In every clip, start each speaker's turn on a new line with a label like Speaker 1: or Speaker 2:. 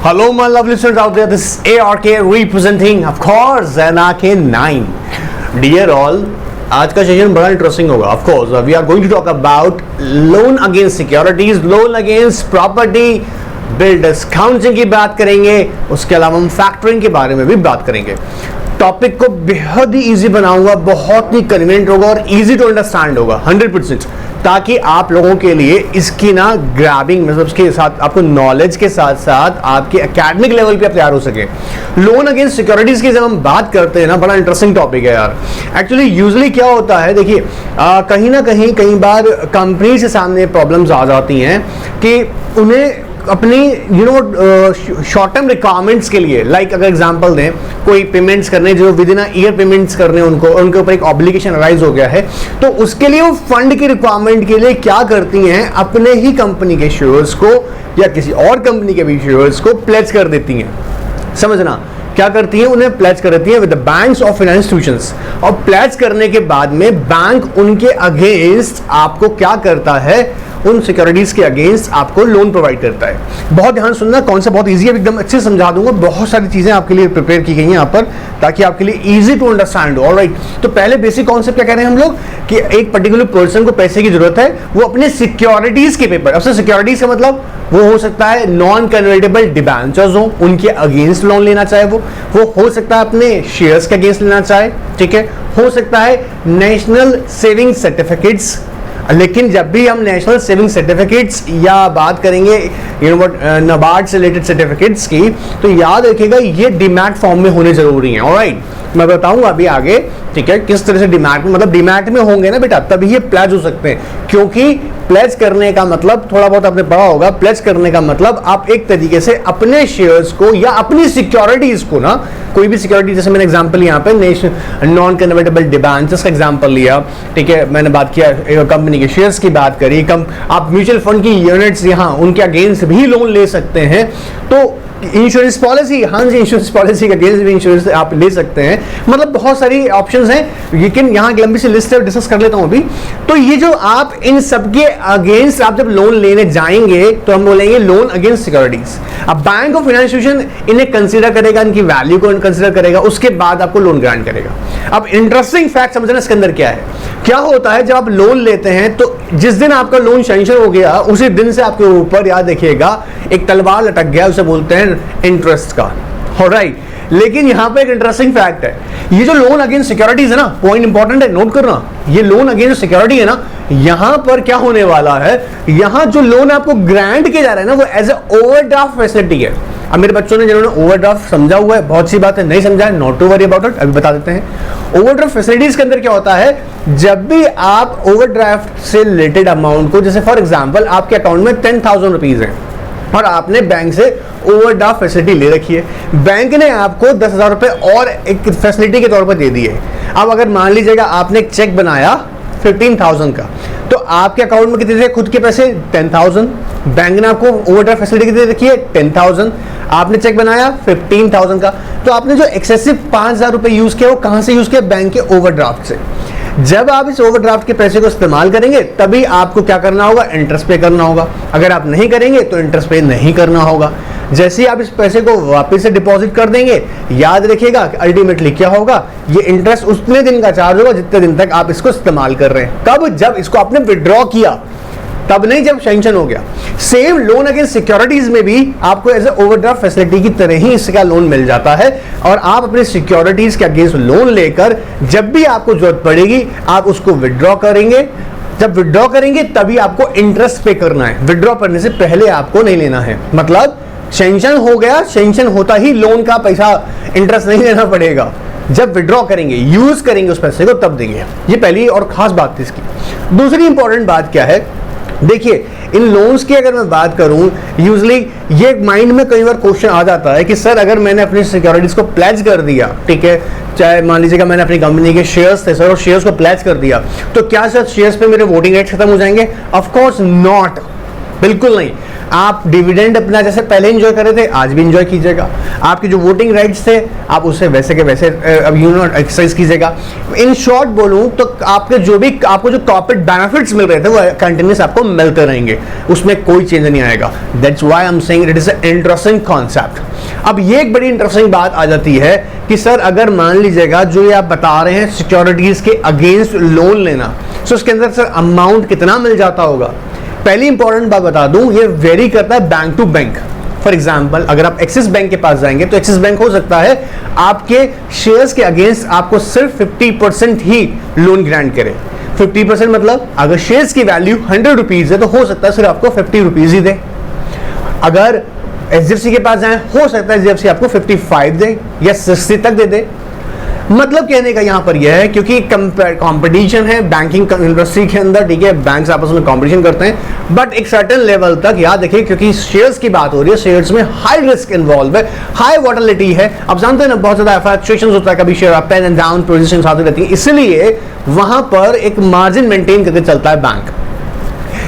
Speaker 1: Hello, my lovely listeners out there. This is ARK representing, of course, NRK9. Dear all, आज का session बड़ा interesting होगा. Of course, we are going to talk about loan against securities, loan against property, bill discounting की बात करेंगे. उसके अलावा हम फैक्टरिंग के बारे में भी बात करेंगे. टॉपिक को बेहद ही इजी बनाऊंगा, बहुत ही कन्वीनियंट होगा और इजी टू अंडरस्टैंड होगा 100%, ताकि आप लोगों के लिए इसकी ना ग्रैबिंग मतलब उसके साथ आपको नॉलेज के साथ साथ आपके एकेडमिक लेवल पे आप तैयार हो सके. लोन अगेंस्ट सिक्योरिटीज की जब हम बात करते हैं ना, बड़ा इंटरेस्टिंग टॉपिक है यार. एक्चुअली यूजुअली क्या होता है, देखिए कहीं ना कहीं कई बार कंपनी के सामने प्रॉब्लम्स आ जाती हैं कि उन्हें अपनी शॉर्ट टर्म रिक्वायरमेंट्स के लिए, लाइक अगर एग्जांपल दें, कोई पेमेंट्स करने जो विद इन ईयर पेमेंट्स करने उनको, उनके ऊपर एक ऑब्लिगेशन अराइज हो गया है, तो उसके लिए वो फंड की रिक्वायरमेंट के लिए क्या करती हैं, अपने ही कंपनी के शेयर्स को या किसी और कंपनी के भी शेयर्स को प्लेज कर देती हैं. समझना, क्या करती हैं, उन्हें प्लेज कर देती हैं विद द बैंक्स और फाइनेंस इंस्टीट्यूशंस. और प्लेज करने के बाद में बैंक उनके अगेंस्ट आपको क्या करता है, उन सिक्योरिटीज के अगेंस्ट आपको लोन प्रोवाइड करता है. बहुत ध्यान सुनना, कॉन्सेप्ट बहुत इजी है, एकदम अच्छे से समझा दूंगा. बहुत सारी चीजें आपके लिए प्रिपेयर की गई हैं यहाँ पर, ताकि आपके लिए इजी टू अंडरस्टैंड हो. ऑलराइट, तो पहले बेसिक कॉन्सेप्ट क्या कह रहे हैं हम लोग कि एक पर्टिकुलर पर्सन को पैसे की जरूरत है, वो अपने सिक्योरिटीज के पेपर, अब से सिक्योरिटीज का मतलब वो हो सकता है नॉन कन्वर्टेबल डिबेंचर्स हो, उनके अगेंस्ट लोन लेना चाहे वो हो सकता है अपने शेयर्स के अगेंस्ट लेना चाहे, ठीक है, हो सकता है नेशनल सेविंग सर्टिफिकेट्स. लेकिन जब भी हम नेशनल सेविंग सर्टिफिकेट्स या बात करेंगे नाबार्ड से रिलेटेड सर्टिफिकेट्स की, तो याद रखिएगा ये डीमैट फॉर्म में होने जरूरी है. ऑलराइट, मैं बताऊंगा अभी आगे, ठीक है, किस तरह से डीमैट में, मतलब डीमैट में होंगे ना बेटा, तभी ये प्लेज हो सकते हैं. क्योंकि प्लेज करने का मतलब थोड़ा बहुत आपने पढ़ा होगा, प्लेज करने का मतलब आप एक तरीके से अपने शेयर्स को या अपनी सिक्योरिटीज को ना, कोई भी सिक्योरिटी, जैसे मैंने एग्जांपल यहाँ पे नेशनल नॉन कन्वर्टेबल डिबेंचर्स का एग्जांपल लिया, ठीक है, मैंने बात किया कंपनी के शेयर्स की बात करी, आप म्यूचुअल फंड की यूनिट्स यहाँ उनके अगेंस्ट भी लोन ले सकते हैं. तो इंश्योरेंस पॉलिसी, हाँ जी, इंश्योरेंस पॉलिसी का अगेंस्ट भी इंश्योरेंस आप ले सकते हैं. मतलब बहुत सारी ऑप्शंस हैं, लेकिन यहाँ एक लंबी सी लिस्ट है, डिस्कस कर लेता हूँ अभी. तो ये जो आप इन सबके अगेंस्ट आप जब लोन लेने जाएंगे तो हम बोलेंगे लोन अगेंस्ट सिक्योरिटीज. अब बैंक ऑफ फाइनेंस इंस्टीट्यूशन इन्हें कंसीडर करेगा, इनकी वैल्यू को कंसीडर करेगा, उसके बाद आपको लोन ग्रांट करेगा. अब इंटरेस्टिंग फैक्ट समझना इसके अंदर क्या है. क्या होता है, जब आप लोन लेते हैं तो जिस दिन आपका लोन सैंक्शन हो गया उसी दिन से आपके ऊपर, याद रखिएगा, एक तलवार लटक गया, उसे बोलते हैं इंटरेस्ट का. ऑलराइट, लेकिन यहां पे एक इंटरेस्टिंग फैक्ट है, ये जो लोन अगेंस्ट सिक्योरिटीज है ना, पॉइंट इंपॉर्टेंट है, नोट करना, ये लोन अगेंस्ट सिक्योरिटी है ना, यहां पर क्या होने वाला है, यहां जो लोन आपको ग्रांट किया जा रहा है ना, वो एज ए ओवरड्राफ्ट फैसिलिटी है. अब मेरे बच्चों ने जिन्होंने ओवरड्राफ्ट समझा हुआ है, बहुत सी बात है, नहीं समझा है, not to worry about it, अभी बता देते हैं. ओवरड्राफ्ट फैसिलिटीज के अंदर क्या होता है, जब भी आप ओवरड्राफ्ट से रिलेटेड अमाउंट को, जैसे फॉर एग्जांपल आपके अकाउंट में 10,000 रुपीज है और आपने बैंक से ओवरड्राफ्ट फैसिलिटी ले रखी है, बैंक ने आपको 10,000 रुपए और एक फैसिलिटी के तौर पर दे दिए. अब अगर मान लीजिएगा आपने एक चेक बनाया 15,000 का, तो आपके अकाउंट में कितने थे खुद के पैसे, 10,000, बैंक ने आपको ओवरड्राफ्ट फैसिलिटी कितनी रखी है, 10,000, आपने चेक बनाया 15,000 का, तो आपने जो एक्सेसिव 5,000 रुपए यूज किया वो कहां से यूज किया, बैंक के ओवरड्राफ्ट से. जब आप इस ओवरड्राफ्ट के पैसे को इस्तेमाल करेंगे तभी आपको क्या करना होगा, इंटरेस्ट पे करना होगा. अगर आप नहीं करेंगे तो इंटरेस्ट पे नहीं करना होगा. जैसे ही आप इस पैसे को वापस से डिपॉजिट कर देंगे, याद रखिएगा कि अल्टीमेटली क्या होगा, ये इंटरेस्ट उतने दिन का चार्ज होगा जितने दिन तक आप इसको इस्तेमाल कर रहे हैं. कब, जब इसको आपने विड्रॉ किया, तब नहीं जब सैंक्शन हो गया. सेम लोन अगेंस्ट सिक्योरिटीज में भी आपको एज ए ओवरड्राफ्ट फैसिलिटी की तरह ही इसका लोन मिल जाता है, और आप अपने सिक्योरिटीज के अगेंस्ट लोन लेकर जब भी आपको जरूरत पड़ेगी आप उसको विड्रॉ करेंगे. जब विड्रॉ करेंगे तभी आपको इंटरेस्ट पे करना है, विड्रॉ करने से पहले आपको नहीं लेना है. मतलब सैंक्शन हो गया, सैंक्शन होता ही लोन का पैसा, इंटरेस्ट नहीं लेना पड़ेगा. जब विड्रॉ करेंगे, यूज करेंगे उस पैसे को, तब देंगे. ये पहली और खास बात थी इसकी. दूसरी इंपॉर्टेंट बात क्या है, देखिए इन लोन्स की अगर मैं बात करूं, यूजुअली ये माइंड में कई बार क्वेश्चन आ जाता है कि सर अगर मैंने अपनी सिक्योरिटीज को प्लेज कर दिया, ठीक है, चाहे मान लीजिएगा मैंने अपनी कंपनी के शेयर्स थे सर और शेयर्स को प्लेज कर दिया, तो क्या सर शेयर्स पे मेरे वोटिंग राइट्स खत्म हो जाएंगे? ऑफ कोर्स नॉट, बिल्कुल नहीं. आप डिविडेंड अपना जैसे पहले एंजॉय कर रहे थे आज भी एंजॉय कीजिएगा, आपके जो वोटिंग राइट्स थे आप उससे वैसे के वैसे अब एक्सरसाइज कीजिएगा। इन शॉर्ट बोलूं तो आपके जो भी आपको जो कॉर्पोरेट बेनिफिट्स मिल रहे थे वो कंटिन्यूस आपको मिलते रहेंगे, उसमें कोई चेंज नहीं आएगा। That's why I am saying it is a interesting concept. अब ये एक बड़ी इंटरेस्टिंग बात आ जाती है कि सर अगर मान लीजिएगा जो ये आप बता रहे हैं सिक्योरिटीज के अगेंस्ट लोन लेना, तो उसके अंदर सर अमाउंट कितना मिल जाता होगा। पहली इंपॉर्टेंट बात बता दूं, ये वेरी करता है bank to bank. For example अगर आप एक्सिस बैंक के पास जाएंगे तो एक्सिस बैंक हो सकता है आपके शेयर्स के अगेंस्ट आपको सिर्फ 50% ही लोन ग्रांट करे। 50% मतलब अगर शेयर्स की वैल्यू 100 रुपीज है तो हो सकता है सिर्फ आपको 50 रुपीज ही दे। अगर एचडीएफसी के पास जाए हो सकता है एचडीएफसी आपको 55 दे या 60 तक दे दे। मतलब कहने का यहां पर यह है क्योंकि कंपटीशन है बैंकिंग इंडस्ट्री के अंदर, ठीक है, बैंक्स आपस में कंपटीशन करते हैं, बट एक सर्टेन लेवल तक याद रखिए क्योंकि शेयर्स की बात हो रही है, शेयर्स में हाई रिस्क इन्वॉल्व है, हाई वॉलेटिलिटी है। आप जानते हैं ना बहुत ज्यादा फ्लक्चुएशंस होता है, कभी share up and down positions आती रहती है, इसलिए वहां पर एक मार्जिन मेंटेन करके चलता है बैंक।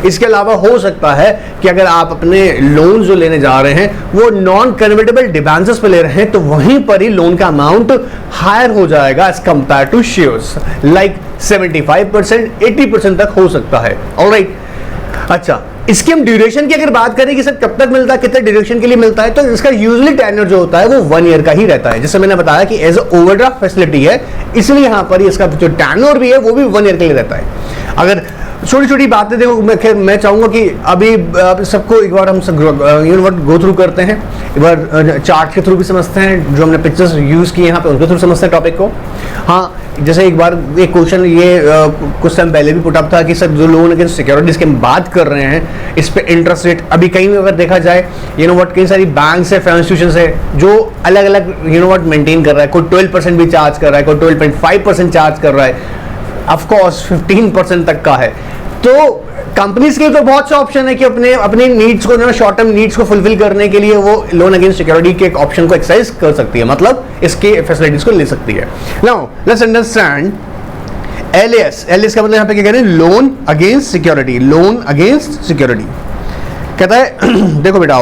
Speaker 1: इसके अलावा हो सकता है कि अगर आप अपने लोन जो लेने जा रहे हैं वो नॉन कन्वर्टेबल डिबेंचर्स पे ले रहे हैं तो वहीं पर ही लोन का अमाउंट हायर हो जाएगा as compared to shares, like 75% 80% तक हो सकता है। ऑलराइट, अच्छा इसकी हम ड्यूरेशन की अगर बात करें कि सर कब तक मिलता है, कितने ड्यूरेशन के लिए मिलता है, तो इसका यूजुअली टेन्योर जो होता है वो 1 ईयर का ही रहता है। जैसे मैंने बताया कि एज ओवरड्राफ्ट फैसिलिटी है, इसलिए यहां पर इसका जो टेन्योर भी है वो भी 1 ईयर के लिए रहता है। अगर छोटी छोटी बातें देखो, मैं चाहूंगा कि अभी सबको एक बार हम सब गो थ्रू करते हैं, एक बार चार्ट के थ्रू भी समझते हैं, जो हमने पिक्चर्स यूज किए यहाँ पे उनके थ्रू समझते हैं टॉपिक को। हाँ, जैसे एक बार एक क्वेश्चन ये कुछ टाइम पहले भी पुट अप था कि सर जो लोन अगेंस्ट सिक्योरिटीज की हम बात कर रहे हैं इस पे इंटरेस्ट रेट अभी कहीं अगर देखा जाए कई सारी बैंक्स है, फाइनेंशियल इंस्टीट्यूशंस है जो अलग अलग मेंटेन कर रहा है, कोई 12% भी चार्ज कर रहा है, कोई 12.5% चार्ज कर रहा है, ऑफ कोर्स 15% तक का है। तो कंपनीज के तो बहुत से ऑप्शन है कि अपने नीड्स को शॉर्ट टर्म नीड्स को फुलफिल करने के लिए वो लोन अगेंस्ट सिक्योरिटी के एक ऑप्शन को एक्सरसाइज कर सकती है, मतलब इसके फैसिलिटीज को ले सकती है। Now let's understand LAS. LAS का मतलब यहां पे क्या कह रहे हैं, loan against security. Loan against security कहता है देखो बेटा,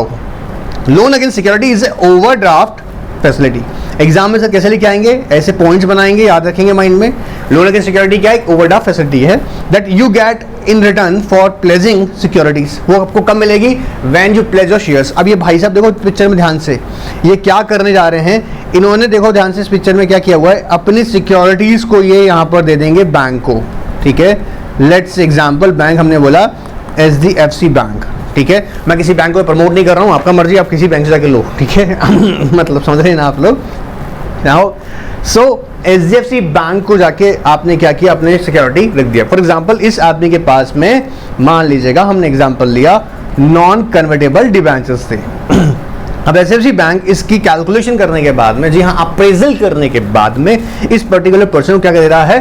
Speaker 1: loan against security is a overdraft facility. Exam में सर कैसे लेके आएंगे, ऐसे पॉइंट्स बनाएंगे, याद रखेंगे माइंड में। लोन अगेंस्ट सिक्योरिटी क्या है, एक ओवरड्राफ्ट फैसिलिटी है that you get in return for pledging securities. वो आपको कब मिलेगी, when you pledge your shares. अब ये भाई साहब देखो पिक्चर में ध्यान से, ये क्या करने जा रहे हैं, इन्होंने देखो ध्यान से इस पिक्चर में क्या किया हुआ है, अपनी सिक्योरिटीज को ये यहाँ पर दे देंगे बैंक को, ठीक है। लेट्स एग्जाम्पल बैंक हमने बोला HDFC बैंक, ठीक है। मैं किसी बैंक को प्रमोट नहीं कर रहा हूँ, आपका मर्जी, आप किसी बैंक से जाके लो, ठीक है मतलब समझ रहे हैं ना आप लोग। नाउ सो HDFC बैंक को जाके आपने क्या किया, अपने सिक्योरिटी रख दिया। फॉर एग्जांपल इस आदमी के पास में मान लीजिएगा हमने एग्जांपल लिया नॉन कन्वर्टेबल डिबेंचर्स थे। अब HDFC बैंक इसकी कैलकुलेशन करने के बाद में, जी हाँ अप्रेजल करने के बाद में इस पर्टिकुलर पर्सन को क्या दे रहा है,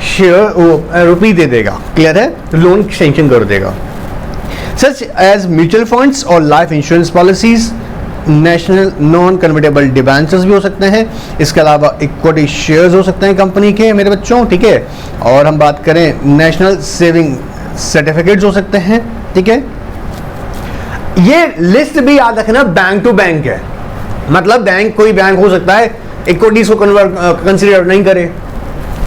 Speaker 1: शेयर रुपी दे देगा, क्लियर है, लोन सैंक्शन कर देगा। सच एज म्यूचुअल फंड्स और life insurance policies, national non convertible debentures भी हो सकते हैं, इसके अलावा इक्विटी शेयर्स हो सकते हैं कंपनी के मेरे बच्चों, ठीक है। और हम बात करें नेशनल सेविंग सर्टिफिकेट्स हो सकते हैं, ठीक है। ये लिस्ट भी याद रखना बैंक टू बैंक है, मतलब बैंक कोई बैंक हो सकता है इक्विटीज को कंसीडर नहीं करे,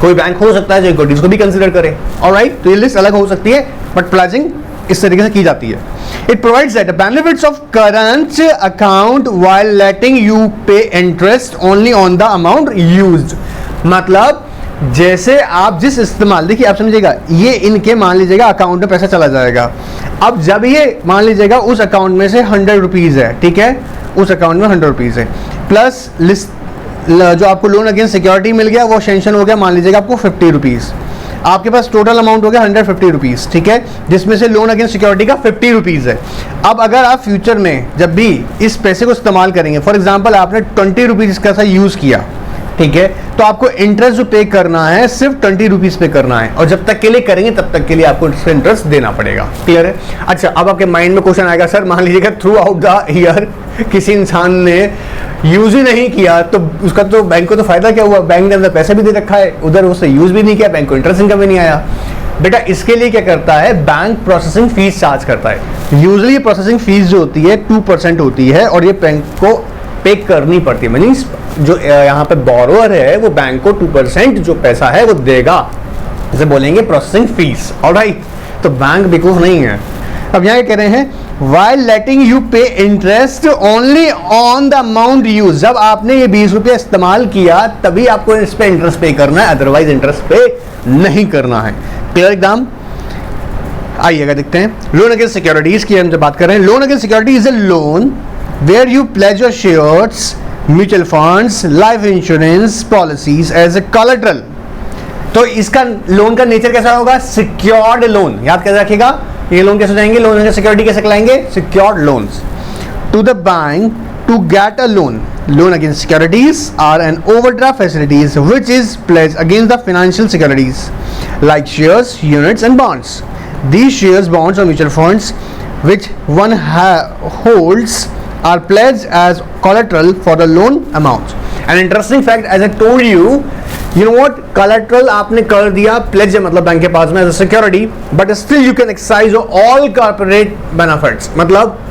Speaker 1: कोई बैंक हो सकता है जो इक्विटीज को भी कंसीडर करे, ऑलराइट। तो ये लिस्ट अलग हो सकती है बट प्लाजिंग इस तरीके से की जाती है। It provides that benefits of current account while letting you pay interest only on the amount used. मतलब जैसे आप जिस इस्तेमाल, देखिए आप समझिएगा, ये इनके मान लीजिएगा अकाउंट में पैसा चला जाएगा। अब जब ये मान लीजिएगा उस अकाउंट में से 100 रुपीज है, ठीक है, उस अकाउंट में 100 रुपीज है, प्लस लिस्ट जो आपको लोन अगेंस्ट सिक्योरिटी मिल गया वो सेंक्शन हो गया, मान लीजिएगा आपको 50 रुपीज, आपके पास टोटल अमाउंट हो गया 150 रुपीज, ठीक है, जिसमें से लोन अगेंस्ट सिक्योरिटी का 50 रुपीज है। अब अगर आप फ्यूचर में जब भी इस पैसे को इस्तेमाल करेंगे, फॉर एग्जांपल आपने 20 रुपीज इसका सा यूज किया, ठीक है, तो आपको इंटरेस्ट जो पे करना है सिर्फ 20 रुपीज पे करना है, और जब तक के लिए करेंगे तब तक के लिए आपको इंटरेस्ट देना पड़ेगा, क्लियर है। अच्छा, अब आपके माइंड में क्वेश्चन आएगा, सर मान लीजिएगा थ्रू आउट द ईयर किसी इंसान ने यूज ही नहीं किया तो उसका तो बैंक को तो फायदा क्या हुआ, बैंक ने अंदर पैसा भी दे रखा है, उधर उससे यूज भी नहीं किया, बैंक को इंटरेस्ट इनकम भी नहीं आया। बेटा इसके लिए क्या करता है, बैंक प्रोसेसिंग फीस चार्ज करता है। यूजुअली प्रोसेसिंग फीस जो होती है 2% होती है और ये बैंक को पे करनी पड़ती है। मीन्स जो यहाँ पे बोरोअर है वो बैंक को 2% जो पैसा है वो देगा, जैसे बोलेंगे प्रोसेसिंग फीस। ऑलराइट, तो बैंक बेवकूफ नहीं है। अब यहाँ कह रहे हैं while letting you pay interest only on the amount used, जब आपने ये 20 रुपये इस्तेमाल किया तभी आपको इस पे इंटरेस्ट पे करना है, अदरवाइज इंटरेस्ट पे नहीं करना है। क्लियर एकदम? आइएगा देखते हैं लोन अगेंस्ट सिक्योरिटीज की हम जब बात कर रहे हैं। Loan against security is a loan where you pledge your shares, mutual funds, life insurance policies as a collateral. तो इसका लोन का नेचर कैसा होगा, सिक्योर्ड लोन। याद कैसे रखिएगा, ये लोन कैसे जाएंगे, लोन अगेंस्ट सिक्योरिटी कैसे कहलाएंगे, secured loans. To the bank to get a loan, loan against securities are an overdraft facilities which is pledged against the financial securities like shares, units and bonds. These shares, bonds or mutual funds which one holds are pledged as collateral for the loan amount. An interesting fact, as I told you, you know what, collateral आपने कर दिया, pledge मतलब bank के पास में as a security, but still you can exercise all corporate benefits. मतलब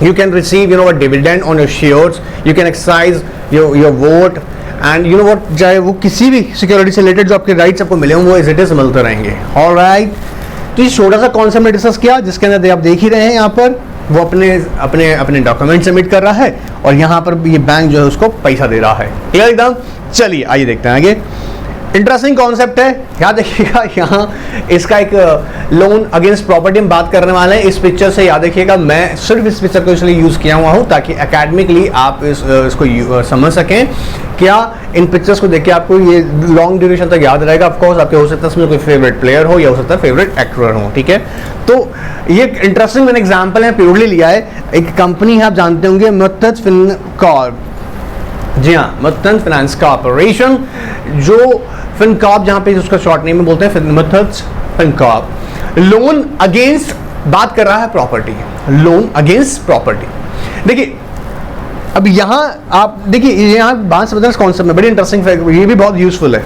Speaker 1: you can receive, you know what, dividend on your shares, you can exercise your vote, and you know what, चाहे वो किसी भी security से related जो आपके rights आपको मिले हों वो एज इट इज मिलते रहेंगे। ऑलराइट, तो ये छोटा सा कॉन्सेप्ट में डिस्कस किया जिसके अंदर आप देख ही रहे हैं यहाँ पर वो अपने डॉक्यूमेंट सबमिट कर रहा है और यहाँ पर ये बैंक जो है उसको पैसा दे रहा है। क्लियर एकदम? चलिए आइए देखते हैं आगे। इंटरेस्टिंग कॉन्सेप्ट है, याद रखिएगा। यहाँ इसका एक लोन अगेंस्ट प्रॉपर्टी हम बात करने वाले हैं। इस पिक्चर से याद रखिएगा, मैं सिर्फ इस पिक्चर को इसलिए यूज़ किया हुआ हूँ ताकि एकेडमिकली आप इसको समझ सकें। क्या इन पिक्चर्स को देख के आपको ये लॉन्ग ड्यूरेशन तक याद रहेगा। ऑफकोर्स आपके हो सकता है इसमें कोई फेवरेट प्लेयर हो या हो सकता है फेवरेट एक्टर हो, ठीक है। तो ये इंटरेस्टिंग मैंने एग्जाम्पल है प्योरली लिया है। एक कंपनी है, आप जानते होंगे, मुत्तहद फिनकॉर्प। जी हाँ, मुत्तहद फाइनेंस कॉर्पोरेशन, जो फिनकॉर्प जहाँ पे उसका शॉर्ट नेम में बोलते हैं मुत्तहद फिनकॉर्प। लोन अगेंस्ट बात कर रहा है प्रॉपर्टी, लोन अगेंस्ट प्रॉपर्टी। देखिए अब यहाँ आप देखिए, यहाँ बात समझना इस कॉन्सेप्ट में बड़ी इंटरेस्टिंग फैक्ट, ये भी बहुत यूजफुल है।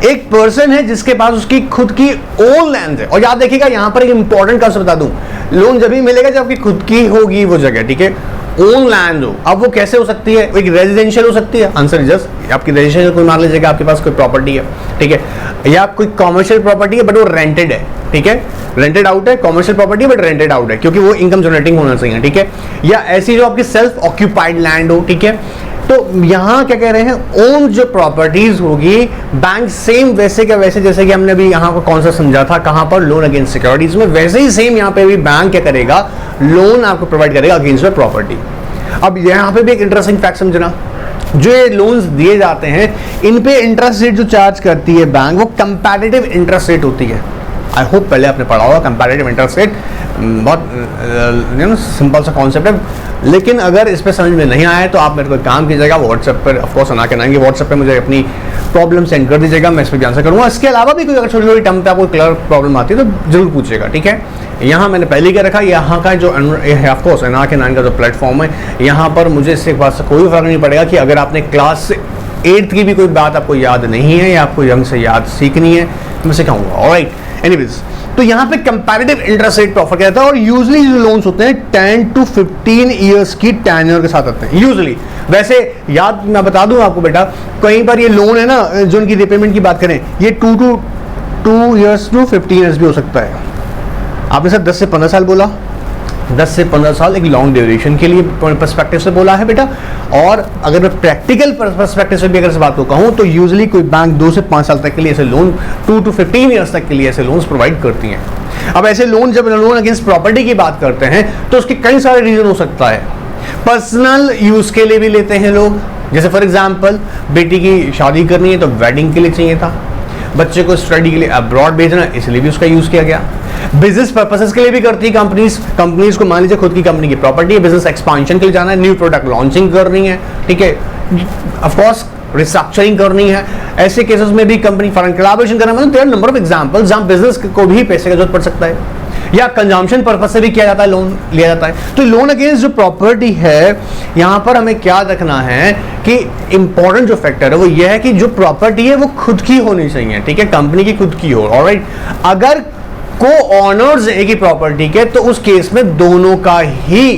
Speaker 1: एक पर्सन है जिसके पास उसकी खुद की ओन लैंड है, और याद देखिएगा यहाँ पर एक इंपॉर्टेंट कॉन्सेप्ट बता दूं, लोन जब भी मिलेगा जब आपकी खुद की होगी वो जगह, ठीक है, ओन लैंड हो। अब वो कैसे हो सकती है, एक रेजिडेंशियल हो सकती है, आंसर इज जस्ट आपकी रेजिडेंशियल, कोई मान लीजिएगा आपके पास कोई प्रॉपर्टी है, ठीक है, या कोई कॉमर्शियल प्रॉपर्टी है बट वो रेंटेड है, ठीक है, रेंटेड आउट है, commercial property but rented out है क्योंकि वो इनकम जनरेटिंग होना चाहिए, ठीक है, या ऐसी जो आपकी सेल्फ ऑक्यूपाइड लैंड हो, ठीक है। तो यहाँ क्या कह रहे हैं, ओन जो प्रॉपर्टीज होगी बैंक सेम वैसे क्या वैसे, जैसे कि हमने अभी यहाँ पर कौन सा समझा था, कहाँ पर लोन अगेंस्ट सिक्योरिटीज में, वैसे ही सेम यहाँ पे भी बैंक क्या करेगा, लोन आपको प्रोवाइड करेगा अगेंस्ट योर प्रॉपर्टी। अब यहाँ पे भी एक इंटरेस्टिंग फैक्ट समझना, जो ये लोन्स दिए जाते हैं इन पे इंटरेस्ट रेट जो चार्ज करती है बैंक वो कंपैरेटिव इंटरेस्ट रेट होती है। आई होप पहले आपने पढ़ा होगा कंपैरेटिव इंटरेस्ट रेट, बहुत सिंपल सा कॉन्सेप्ट है, लेकिन अगर इस पर समझ में नहीं आया तो आप मेरे को काम कीजिएगा, व्हाट्सएप पर ऑफकोर्स अना के आएंगे, व्हाट्सएप पे मुझे अपनी प्रॉब्लम सेंड कर दीजिएगा, मैं इस पर भी आंसर करूँगा। इसके अलावा भी कोई अगर छोटी छोटी टर्म पे आपको क्लियर प्रॉब्लम आती है तो जरूर पूछिएगा, ठीक है। यहाँ मैंने पहले क्या रखा, यहाँ का जो ऑफकोर्स अना के नाइन का जो प्लेटफॉर्म है, यहाँ पर मुझे इससे बात से कोई फर्क नहीं पड़ेगा कि अगर आपने क्लास 8th की भी कोई बात आपको याद नहीं है या आपको यंग से याद सीखनी है तो मैं सिखाऊंगा। ऑलराइट, एनीवेज, तो यहाँ पे कंपैरेटिव इंटरेस्ट रेट ऑफर किया जाता है और यूजुअली जो लोन्स होते हैं 10 to 15 ईयर्स की टेन्योर के साथ आते हैं यूजुअली। वैसे याद मैं बता दूं आपको बेटा, कहीं पर ये लोन है ना जो उनकी रिपेमेंट की बात करें, ये 2 ईयर्स टू 15 ईयर्स भी हो सकता है। आपने सर 10 से 15 साल बोला, 10 से 15 साल एक लॉन्ग ड्यूरेशन के लिए पर्सपेक्टिव से बोला है बेटा। और अगर मैं प्रैक्टिकल पर्सपेक्टिव से भी अगर इस बात को कहूँ तो यूजुअली कोई बैंक 2 से 5 साल तक के लिए ऐसे लोन, 2 to 15 ईयर्स तक के लिए ऐसे लोन्स प्रोवाइड करती हैं। अब ऐसे लोन, जब लोन अगेंस्ट प्रॉपर्टी की बात करते हैं तो उसके कई सारे रीजन हो सकता है। पर्सनल यूज के लिए भी लेते हैं लोग, जैसे फॉर एग्जाम्पल बेटी की शादी करनी है तो वेडिंग के लिए चाहिए था, बच्चे को स्टडी के लिए अब्रॉड भेजना इसलिए भी उसका यूज किया गया। बिजनेस पर्पसेस के लिए भी करती है कंपनीज को, मान लीजिए खुद की कंपनी की प्रॉपर्टी है, बिजनेस एक्सपांशन के लिए जाना है, न्यू प्रोडक्ट लॉन्चिंग करनी है, ठीक है, ऑफ कोर्स रिस्ट्रक्चरिंग करनी है, ऐसे केसेस में भी कंपनी फॉरेन कोलैबोरेशन करना, मतलब there are number of examples जहां बिजनेस को भी पैसे की जरूरत पड़ सकता है, या कंजम्पशन पर्पस से भी किया जाता है, लोन लिया जाता है। तो लोन अगेंस्ट जो प्रॉपर्टी है, यहाँ पर हमें क्या रखना है कि इंपॉर्टेंट जो फैक्टर है वो ये है कि जो प्रॉपर्टी है वो खुद की होनी चाहिए, ठीक है, कंपनी की खुद की हो। ऑलराइट, अगर को ऑनर्स एक ही प्रॉपर्टी के, तो उस केस में दोनों का ही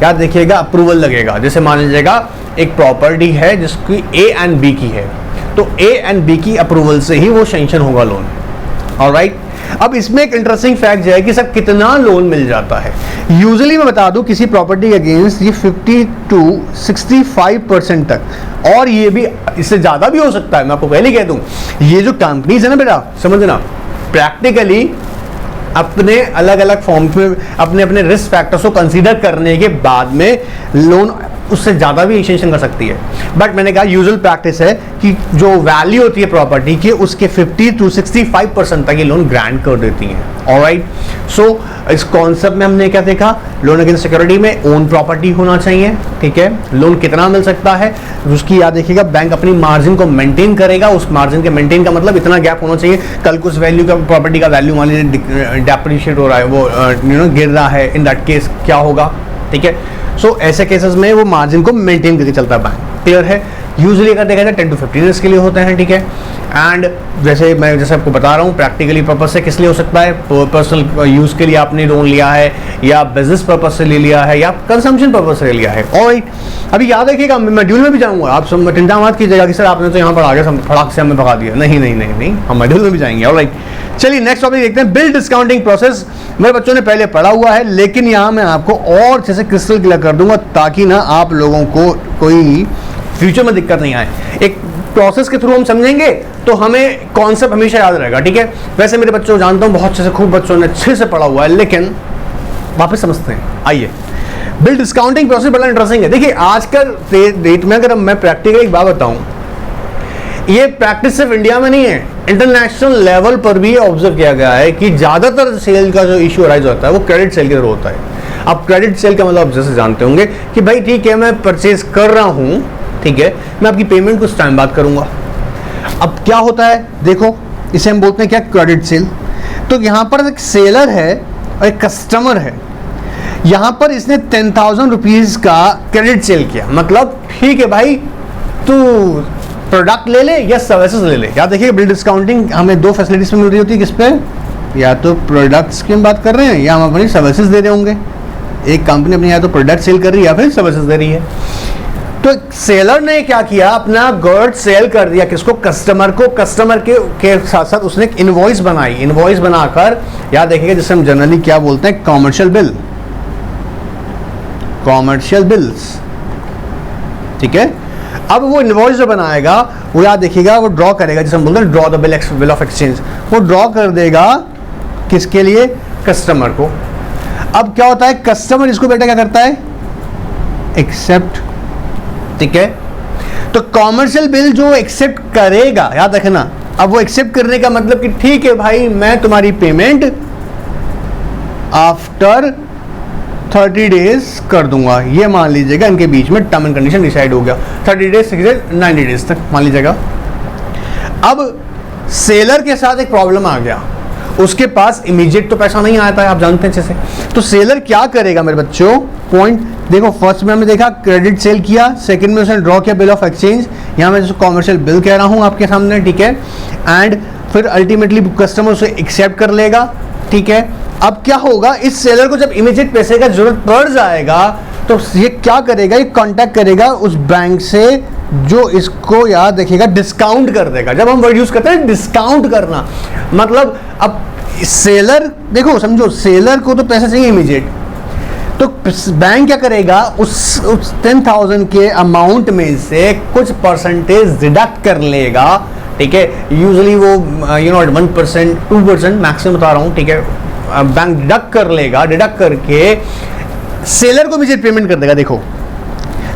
Speaker 1: याद देखिएगा अप्रूवल लगेगा। जैसे मान लीजिएगा एक प्रॉपर्टी है जिसकी ए एंड बी की है, तो ए एंड बी की अप्रूवल से ही वो सैंक्शन होगा लोन। ऑलराइट, अब इसमें एक इंटरेस्टिंग फैक्ट है कि सर कितना लोन मिल जाता है। यूजुअली मैं बता दूं किसी प्रॉपर्टी के अगेंस्ट ये 50 to 65% तक, और ये भी इससे ज्यादा भी हो सकता है। मैं आपको पहले कह दूं, ये जो कंपनीज है ना बेटा, समझना प्रैक्टिकली अपने अलग अलग फॉर्म्स में अपने अपने रिस्क फैक्टर्स को कंसीडर करने के बाद में लोन उससे ज़्यादा भी एक्सटेंशन कर सकती है। बट मैंने कहा यूजुअल प्रैक्टिस है कि जो वैल्यू होती है प्रॉपर्टी की उसके 50 to 65% तक ये लोन ग्रांट कर देती हैं। ऑलराइट, सो इस कॉन्सेप्ट में हमने क्या देखा, लोन अगेंस्ट सिक्योरिटी में ओन प्रॉपर्टी होना चाहिए। ठीक है, लोन कितना मिल सकता है उसकी याद देखिएगा, बैंक अपनी मार्जिन को मेंटेन करेगा। उस मार्जिन के मेंटेन का मतलब इतना गैप होना चाहिए, कल को उस वैल्यू का प्रॉपर्टी का वैल्यू मान लीजिए डेप्रिशिएट हो रहा है, वो गिर रहा है, इन दैट केस क्या होगा। ठीक है, सो ऐसे केसेस में वो मार्जिन को मेंटेन करके चलता है बैंक। क्लियर है, यूजुअली अगर देखा जाए 10 to 15 ईयर्स के लिए होते हैं। ठीक है, एंड जैसे आपको बता रहा हूँ प्रैक्टिकली पर्पज से किस लिए हो सकता है, पर्सनल यूज के लिए आपने लोन लिया है, या बिजनेस पर्पज से ले लिया है, या कंजम्पशन पर्पज से ले लिया है। ऑलराइट, अभी याद रखिएगा मैं मॉड्यूल में भी जाऊंगा, आप सब चिंता मत कीजिएगा कि सर आपने तो यहाँ पढ़ा के फटाक से हमें भगा दिया। नहीं, हम मॉड्यूल में भी जाएंगे। ऑलराइट, चलिए नेक्स्ट टॉपिक देखते हैं, बिल डिस्काउंटिंग प्रोसेस। मेरे बच्चों ने पहले पढ़ा हुआ है, लेकिन यहाँ मैं आपको और अच्छे से क्रिस्टल क्लियर कर दूंगा ताकि ना आप लोगों को कोई फ्यूचर में दिक्कत नहीं आए। एक प्रोसेस के थ्रू हम समझेंगे तो हमें कॉन्सेप्ट हमेशा याद रहेगा। ठीक है, वैसे मेरे बच्चों को जानता हूँ बहुत अच्छे से, खूब बच्चों ने अच्छे से पढ़ा हुआ है, लेकिन वापस समझते हैं। आइए, बिल डिस्काउंटिंग प्रोसेस बड़ा इंटरेस्टिंग है। देखिए आजकल डेट में अगर मैं प्रैक्टिकल एक बात बताऊं, ये प्रैक्टिस सिर्फ इंडिया में नहीं है, इंटरनेशनल लेवल पर भी ऑब्जर्व किया गया है कि ज्यादातर सेल का जो इश्यू अराइज होता है वो क्रेडिट सेल के थ्रू होता है। अब क्रेडिट सेल का मतलब जैसे जानते होंगे कि भाई ठीक है मैं परचेज कर रहा हूं, ठीक है, मैं आपकी पेमेंट कुछ टाइम बाद करूंगा। अब क्या होता है देखो, इसे हम बोलते हैं क्या, क्रेडिट सेल। तो यहां पर एक सेलर है और एक कस्टमर है, यहां पर इसने 10,000 रुपीज का क्रेडिट सेल किया। मतलब ठीक है भाई तू प्रोडक्ट ले ले या सर्विसेज ले ले। याद देखिए बिल डिस्काउंटिंग हमें दो फैसिलिटीज में मिल रही होती है, किस पे, या तो प्रोडक्ट्स की हम बात कर रहे हैं या हम अपनी सर्विसेज दे रहे होंगे। एक कंपनी अपनी या तो प्रोडक्ट सेल कर रही है या फिर सर्विसेज दे रही है। तो सेलर ने क्या किया, अपना गुड सेल कर दिया किसको, कस्टमर को। कस्टमर के साथ साथ उसने एक इनवॉइस बनाई, इनवॉइस बनाकर याद देखिएगा जिसे हम जनरली क्या बोलते हैं, कॉमर्शियल बिल, कॉमर्शियल बिल्स। ठीक है, अब वो इनवॉइस जो बनाएगा वो याद देखिएगा वो ड्रॉ करेगा, जिसे हम बोलते हैं draw the bill of exchange. वो ड्रॉ कर देगा किसके लिए, कस्टमर को। अब क्या होता है, कस्टमर इसको बेटा क्या करता है, एक्सेप्ट। ठीक है, तो कॉमर्शियल बिल जो एक्सेप्ट करेगा, याद रखना, अब वो एक्सेप्ट करने का मतलब कि ठीक है भाई मैं तुम्हारी पेमेंट आफ्टर 30 डेज कर दूंगा। ये मान लीजिएगा इनके बीच में टर्म एंड कंडीशन डिसाइड हो गया, 30 डेज से 90 डेज तक मान लीजिएगा। अब सेलर के साथ एक प्रॉब्लम आ गया, उसके पास इमीडिएट तो पैसा नहीं आता है, आप जानते हैं अच्छे से। तो सेलर क्या करेगा मेरे बच्चों, पॉइंट देखो, फर्स्ट में हमने देखा क्रेडिट सेल किया, सेकंड में उसने ड्रॉ किया बिल ऑफ एक्सचेंज, यहाँ मैं जिसको कॉमर्शियल बिल कह रहा हूँ आपके सामने। ठीक है, एंड फिर अल्टीमेटली कस्टमर उसे एक्सेप्ट कर लेगा। ठीक है, अब क्या होगा, इस सेलर को जब इमीडिएट पैसे का जरूरत पड़ जाएगा तो ये क्या करेगा, ये कांटेक्ट करेगा उस बैंक से जो इसको याद रखिएगा डिस्काउंट कर देगा। जब हम वर्ड यूज करते हैं डिस्काउंट करना, मतलब अब सेलर देखो समझो, सेलर को तो पैसा चाहिए इमीडिएट, तो बैंक क्या करेगा, उस 10,000 के अमाउंट में से कुछ परसेंटेज डिडक्ट कर लेगा। ठीक है, यूजुअली वो 1%, 2% मैक्सिमम बता रहा हूँ। ठीक है, बैंक डिडक्ट कर लेगा, डिडक्ट करके सेलर को इमीडिएट पेमेंट कर देगा। देखो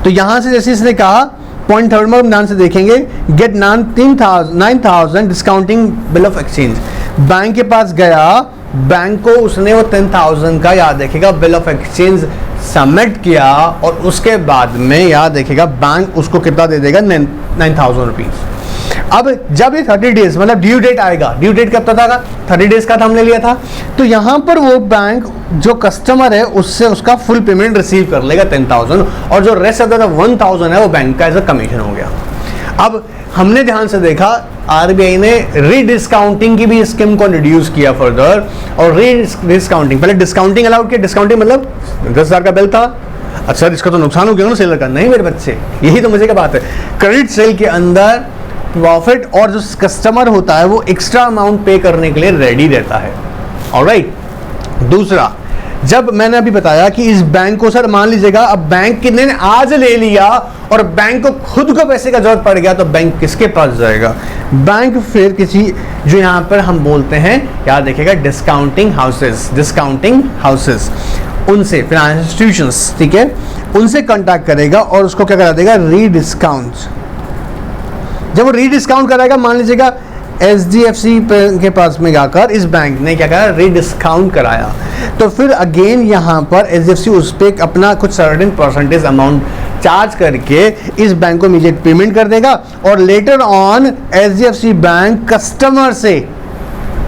Speaker 1: तो यहां से जैसे इसने कहा, पॉइंट थर्ड में हम ध्यान से देखेंगे, get 9,000 discounting bill of exchange. Bank के पास गया, बैंक को उसने वो 10,000 का याद रखेगा बिल ऑफ एक्सचेंज सबमिट किया, और उसके बाद में याद रखेगा बैंक उसको कितना दे देगा, 9,000 रुपीज। अब जब ये 30 डेज मतलब ड्यू डेट आएगा, ड्यू डेट कब तक आएगा, 30 डेज का था हमने लिया था, तो यहां पर वो बैंक जो कस्टमर है उससे उसका फुल पेमेंट रिसीव कर लेगा 10,000, और जो रेस्ट ऑफ द 1,000 है वो बैंक का एज अ कमीशन हो गया। अब हमने ध्यान से देखा आरबीआई ने रीडिस्काउंटिंग की भी स्कीम को इंट्रोड्यूस किया फर्दर, और रीडिस्काउंटिंग, पहले डिस्काउंटिंग अलाउड किया। डिस्काउंटिंग मतलब 10,000 का बिल था, अच्छा इसका तो नुकसान हो गया ना सेलर का, नहीं मेरे बच्चे, यही तो मजे की बात है। क्रेडिट सेल के अंदर प्रॉफिट और जो कस्टमर होता है वो एक्स्ट्रा अमाउंट पे करने के लिए रेडी रहता है। ऑलराइट, दूसरा, जब मैंने अभी बताया कि इस बैंक को सर मान लीजिएगा अब बैंक कितने ने आज ले लिया और बैंक को खुद को पैसे का जरूरत पड़ गया, तो बैंक किसके पास जाएगा? बैंक फिर किसी, जो यहाँ पर हम बोलते हैं, याद रखिएगा, डिस्काउंटिंग हाउसेस, उनसे, फाइनेंशियल इंस्टीट्यूशंस, ठीक है, उनसे कांटेक्ट करेगा और उसको क्या करा देगा? रीडिस्काउंट। जब वो रीडिस्काउंट कराएगा, मान लीजिएगा HDFC के पास में जाकर इस बैंक ने क्या करा? रीडिस्काउंट कराया, तो फिर अगेन यहाँ पर HDFC उस पर अपना कुछ सर्टेन परसेंटेज अमाउंट चार्ज करके इस बैंक को इमीडिएट पेमेंट कर देगा, और later on HDFC bank customer से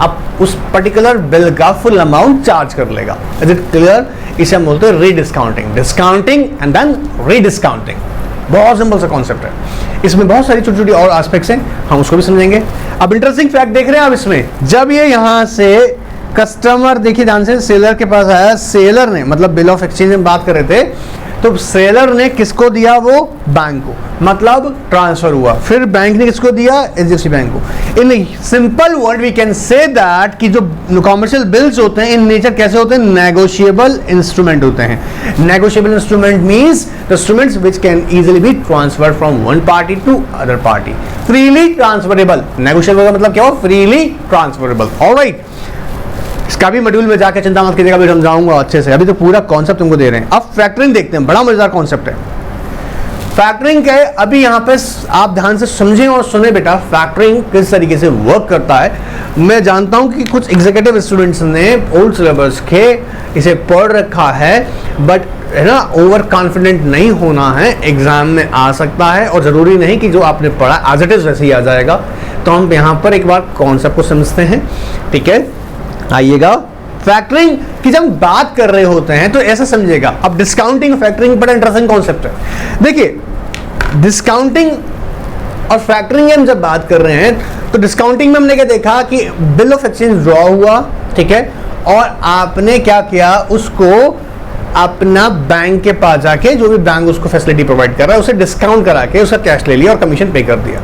Speaker 1: अब उस पर्टिकुलर बिल का फुल अमाउंट चार्ज कर लेगा। Is it clear? इसे हम बोलते हैं रीडिस्काउंटिंग, डिस्काउंटिंग एंड देन रीडिस्काउंटिंग। बहुत सिंपल सा कॉन्सेप्ट है, इसमें बहुत सारी छोटी छोटी और एस्पेक्ट्स हैं, हम उसको भी समझेंगे। अब इंटरेस्टिंग फैक्ट देख रहे हैं आप इसमें, जब ये यहाँ से कस्टमर, देखिए ध्यान से, सेलर के पास आया, सेलर ने, मतलब बिल ऑफ एक्सचेंज में बात कर रहे थे, तो सेलर ने किसको दिया? वो बैंक को, मतलब ट्रांसफर हुआ, फिर बैंक ने किसको दिया? HDFC बैंक को। In simple word we can say that कि जो कॉमर्शियल बिल्स होते हैं इन नेचर कैसे होते हैं? नेगोशिएबल इंस्ट्रूमेंट होते हैं। Negotiable instrument means the instruments which can easily be transferred from one party to other party, freely transferable. Negotiable का मतलब क्या हो? Freely transferable. ऑलराइट, इसका भी मॉड्यूल में जाकर चिंता मत कीजिएगा, अभी समझाऊंगा अच्छे से, अभी तो पूरा कॉन्सेप्ट तुमको दे रहे हैं। अब फैक्टरिंग देखते हैं, बड़ा मजेदार कॉन्सेप्ट है। फैक्टरिंग क्या है? अभी यहाँ पे आप ध्यान से समझें और सुने बेटा, फैक्टरिंग किस तरीके से वर्क करता है। मैं जानता हूँ कि कुछ एग्जीक्यूटिव स्टूडेंट्स ने ओल्ड सिलेबस के इसे पढ़ रखा है, बट है ना, ओवर कॉन्फिडेंट नहीं होना है, एग्जाम में आ सकता है, और जरूरी नहीं कि जो आपने पढ़ा एज इट इज वैसे ही आ जाएगा। तो हम यहाँ पर एक बार कॉन्सेप्ट को समझते हैं, ठीक है? आइएगा, फैक्टरिंग की जब बात कर रहे होते हैं तो ऐसा समझिएगा। अब डिस्काउंटिंग फैक्टरिंग बड़ा इंटरेस्टिंग कॉन्सेप्ट है। देखिए, डिस्काउंटिंग और फैक्टरिंग हम जब बात कर रहे हैं तो डिस्काउंटिंग में हमने क्या देखा कि बिल ऑफ एक्सचेंज ड्रॉ हुआ, ठीक है, और आपने क्या किया? उसको अपना बैंक के पास जाके, जो भी बैंक उसको फैसिलिटी प्रोवाइड कर रहा है, उसे डिस्काउंट करा के उसका कैश ले लिया और कमीशन पे कर दिया।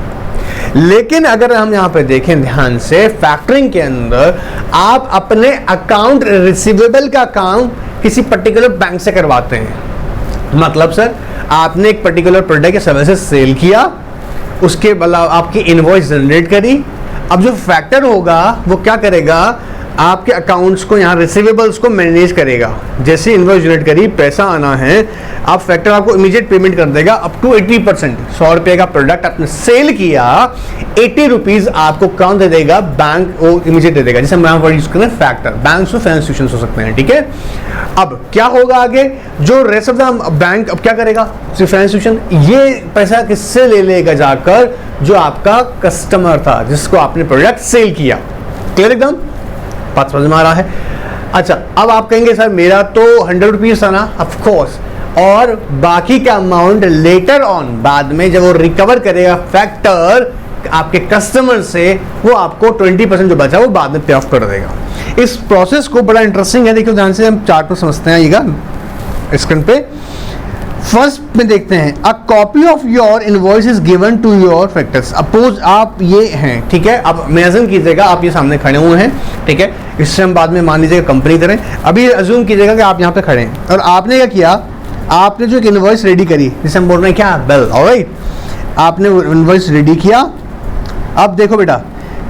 Speaker 1: लेकिन अगर हम यहां पे देखें ध्यान से, फैक्टरिंग के अंदर आप अपने अकाउंट रिसीवेबल का काम किसी पर्टिकुलर बैंक से करवाते हैं। मतलब सर, आपने एक पर्टिकुलर प्रोडक्ट या सर्विसेज सेल किया, उसके बाद आपकी इनवॉइस जनरेट करी। अब जो फैक्टर होगा वो क्या करेगा? आपके अकाउंट्स को, यहाँ रिसीवेबल्स को मैनेज करेगा। जैसे इनवॉइस जनरेट करी, पैसा आना है, आप फैक्टर आपको इमीडिएट पेमेंट कर देगा अप टू 80%। 100 रुपये का प्रोडक्ट आपने सेल किया, 80 रुपीज आपको कौन दे देगा? बैंक वो इमीडिएट दे देगा। जैसे हम वर्ड यूज करें फैक्टर, बैंक से फाइनेंस इंस्टीट्यूशंस हो सकते हैं, ठीक है? अब क्या होगा आगे? जो रेस्ट ऑफ द बैंक अब क्या करेगा? फाइनेंस इंस्टीट्यूशन ये पैसा किससे ले लेगा? जाकर जो आपका कस्टमर था, जिसको आपने प्रोडक्ट सेल किया। क्लियर एकदम? बात समझ में आ रहा है? अच्छा, अब आप कहेंगे सर मेरा तो 100 रुपीज था ना, ऑफ कोर्स, और बाकी का अमाउंट लेटर ऑन, बाद में जब वो रिकवर करेगा फैक्टर आपके कस्टमर से, वो आपको 20% जो बचा वो बाद में पे ऑफ कर देगा। इस प्रोसेस को बड़ा इंटरेस्टिंग है, देखिए ध्यान से, हम चार्ट को समझते हैं। आइएगा स्क्रीन पे, फर्स्ट में देखते हैं, a copy of your invoice is given to your factors. Suppose आप ये हैं, ठीक है, अब इमेजिन कीजिएगा आप ये सामने खड़े हुए हैं, ठीक है, इससे हम बाद में मान लीजिएगा कंपनी करें। अभी अज्यूम कीजिएगा कि आप यहाँ पे खड़े हैं और आपने क्या किया? आपने जो एक इनवॉइस रेडी करी, जिसे हम बोल रहे हैं क्या? बिल। ऑलराइट, आपने इनवॉइस रेडी किया। अब देखो बेटा,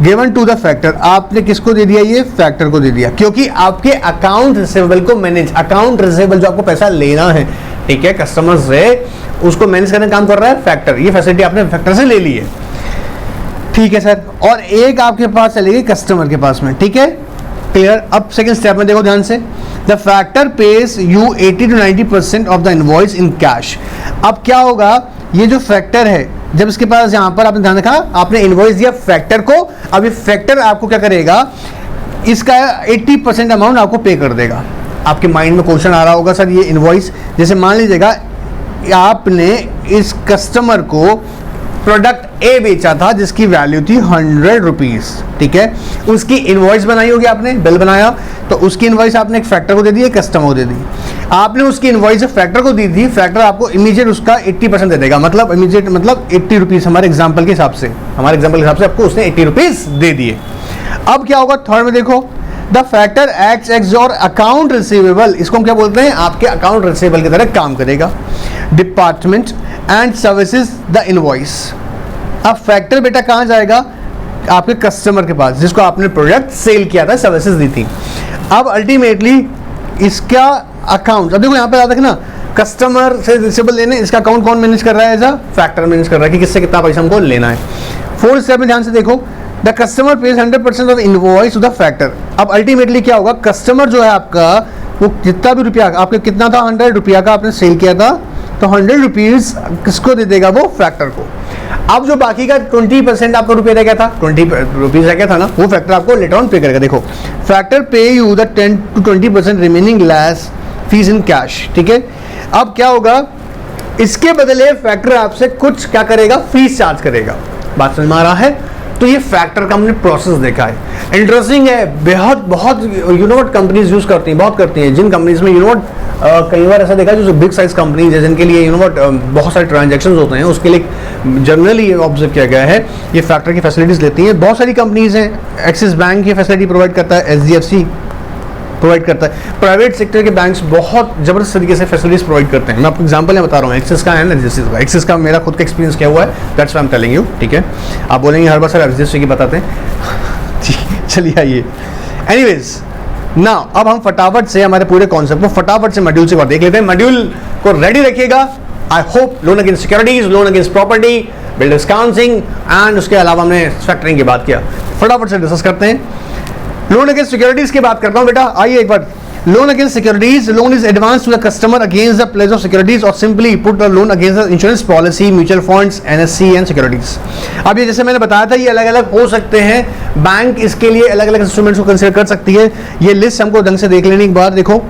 Speaker 1: गिवन टू द फैक्टर, आपने किसको दे दिया? ये फैक्टर को दे दिया, क्योंकि आपके अकाउंट रिसीवेबल को मैनेज, अकाउंट रिसीवेबल जो आपको पैसा लेना है, ठीक है, कस्टमर से, उसको मैनेज करने का काम कर रहा है फैक्टर। ये फैसिलिटी आपने फैक्टर से ले ली है, ठीक है सर, और एक आपके पास चलेगी कस्टमर के पास में, ठीक है, क्लियर? अब सेकंड स्टेप में देखो ध्यान से, the factor page you 80 to 90% of the invoice in cash. अब क्या होगा? ये जो फैक्टर है, जब इसके पास यहाँ पर आपने ध्यान रखा, आपने इनवॉइस दिया फैक्टर को, अब ये फैक्टर आपको क्या करेगा? इसका 80% अमाउंट आपको पे कर देगा। आपके माइंड में क्वेश्चन आ रहा होगा सर, ये इनवॉइस, जैसे मान लीजिएगा आपने इस कस्टमर को प्रोडक्ट ए बेचा था जिसकी वैल्यू थी 100 रुपीज, ठीक है। उसकी इनवॉइस बनाई होगी आपने, बिल बनाया, तो उसकी इनवॉइस आपने एक फैक्टर को दे दी, एक कस्टमर को दे दी। आपने उसकी इनवॉइस फैक्टर को दी थी, फैक्टर आपको इमीडिएट उसका 80% दे देगा, मतलब इमीडिएट मतलब 80 रुपीज हमारे एग्जाम्पल के हिसाब से, आपको उसने 80 रुपीज दे दिए। अब क्या होगा थर्ड में देखो, the factor acts as your account receivable, इसको हम क्या बोलते हैं, आपके अकाउंट रिसीवेबल की तरह काम करेगा। Department and services the invoice, अब फैक्टर बेटा कहाँ जाएगा, आपके कस्टमर के पास जिसको आपने प्रोडक्ट सेल किया था, सर्विसेज दी थी। अब अल्टीमेटली इसका अकाउंट, अब देखो यहाँ पे याद रखना, कस्टमर से रिसीवेबल लेने, इसका अकाउंट कौन मैनेज कर रहा है, एज अ फैक्टर मैनेज कर रहा है कि किससे कितना पैसा हमको लेना है। फोर्थ स्टेप में ध्यान से देखो, the customer pays 100% of invoice to the factor. अब अल्टीमेटली क्या होगा, कस्टमर जो है आपका, वो जितना भी रुपया आपके कितना था, 100 रुपया का आपने सेल किया था, तो 100 रुपीज किसको दे देगा, वो फैक्टर को। अब जो बाकी का 20% आपका रुपया रह गया था, 20 रुपीज रह गया था ना, वो फैक्टर आपको लेटर ऑन पे करेगा। देखो, फैक्टर पे you the 10 to 20% remaining less fees in cash, ठीक है। अब क्या होगा, इसके बदले फैक्टर आपसे कुछ क्या करेगा, फीस चार्ज करेगा। बात समझ में आ रहा है? तो ये फैक्टर का हमने प्रोसेस देखा है, इंटरेस्टिंग है, बहुत you know what companies use करती हैं, बहुत करती हैं। जिन कंपनीज में यू नो व्हाट कई बार ऐसा देखा है, जो बिग साइज कंपनीज है जिनके लिए यू नो व्हाट बहुत सारे ट्रांजैक्शंस होते हैं, उसके लिए जनरली ऑब्जर्व किया गया है ये फैक्टर की फैसिलिटीज लेती हैं। बहुत सारी कंपनीज हैं, एक्सिस बैंक ये फैसिलिटी प्रोवाइड करता है, एचडीएफसी प्रोवाइड करता है, प्राइवेट सेक्टर के बैंक्स बहुत जबरदस्त तरीके से फैसिलिटीज प्रोवाइड करते हैं। मैं आपको एग्जांपल बता रहा हूँ, एक्सिस का है ना, एक्सिस का मेरा खुद का एक्सपीरियंस क्या हुआ है, that's why I am telling you, ठीक है। आप बोलेंगे हर बार सर एचडीएफसी की बताते हैं चलिए आइए। एनीवेज नाउ अब हम फटाफट से हमारे पूरे कॉन्सेप्ट को फटाफट से मॉड्यूल से देख लेते हैं। मॉड्यूल को रेडी रखिएगा। I hope loan against securities, loan against property, bill discounting and उसके अलावा हमने फैक्टरिंग की बात किया। फटाफट से डिस्कस करते हैं। लोन अगेंस्ट सिक्योरिटीज की बात करता हूं बेटा, आइए एक बार। Loan against securities, loan is advance to the customer against the pledge of securities और simply put the loan against the insurance policy, mutual funds, NSC and securities. अब ये जैसे मैंने बताया था, ये अलग अलग हो सकते हैं, बैंक इसके लिए अलग अलग इंस्ट्रूमेंट्स को कंसीडर कर सकती है। ये लिस्ट हमको ढंग से देख लेने के बाद देखो,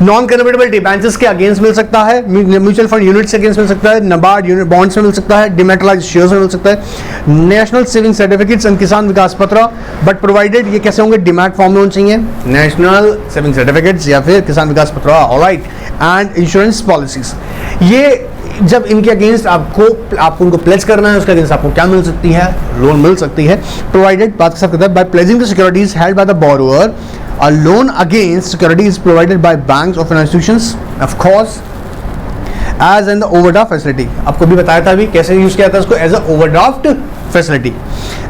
Speaker 1: नॉन कन्वर्टेबल डिबेंचर्स के अगेंस्ट मिल सकता है, म्यूचुअल फंड यूनिट्स के अगेंस्ट मिल सकता है, नबार्ड यूनिट बॉन्ड्स में मिल सकता है, डिमेटलाइज्ड शेयर्स में मिल सकता है, नेशनल सेविंग सर्टिफिकेट्स एंड किसान विकास पत्र, बट प्रोवाइडेड ये कैसे होंगे, डिमैट फॉर्म में होने चाहिए, नेशनल सेविंग सर्टिफिकेट्स या फिर किसान विकास पत्र, ऑलराइट, एंड इंश्योरेंस पॉलिसीज। ये जब इनके अगेंस्ट आपको उनको प्लेज करना है, उसके अगेंस्ट आपको क्या मिल सकती है, लोन मिल सकती है, प्रोवाइडेड बात सब करता है by pledging the securities held by the borrower. A loan against security is provided by banks or financial institutions, of course, as in the overdraft facility. आपको भी बताया था अभी कैसे यूज किया था इसको, as a overdraft facility.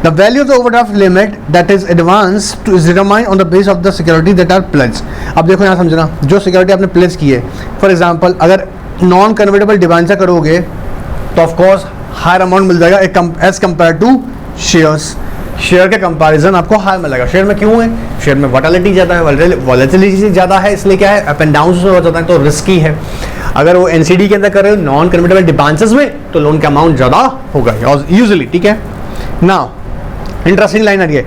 Speaker 1: The value of the overdraft limit that is advanced is determined on the basis of the security that are pledged. अब देखो यहाँ समझना, जो सिक्योरिटी आपने प्लेज की है, फॉर एग्जाम्पल अगर नॉन कन्वर्टेबल डिबेंचर करोगे तो ऑफकोर्स हायर अमाउंट मिल जाएगा as compare to shares. Share के कंपैरिजन आपको हाई मिलेगा। शेयर में क्यों है, शेयर में वोलेटिलिटी ज़्यादा है, वॉलेटिलिटी ज़्यादा है, इसलिए क्या है, अप एंड डाउन में हो जाता है, तो रिस्की है। अगर वो एनसीडी के अंदर कर रहे हो नॉन कन्वर्टेबल डिबेंचर्स में, तो लोन का अमाउंट ज़्यादा होगा यूजुअली, ठीक है। नाउ इंटरेस्टिंग लाइन आ रही है,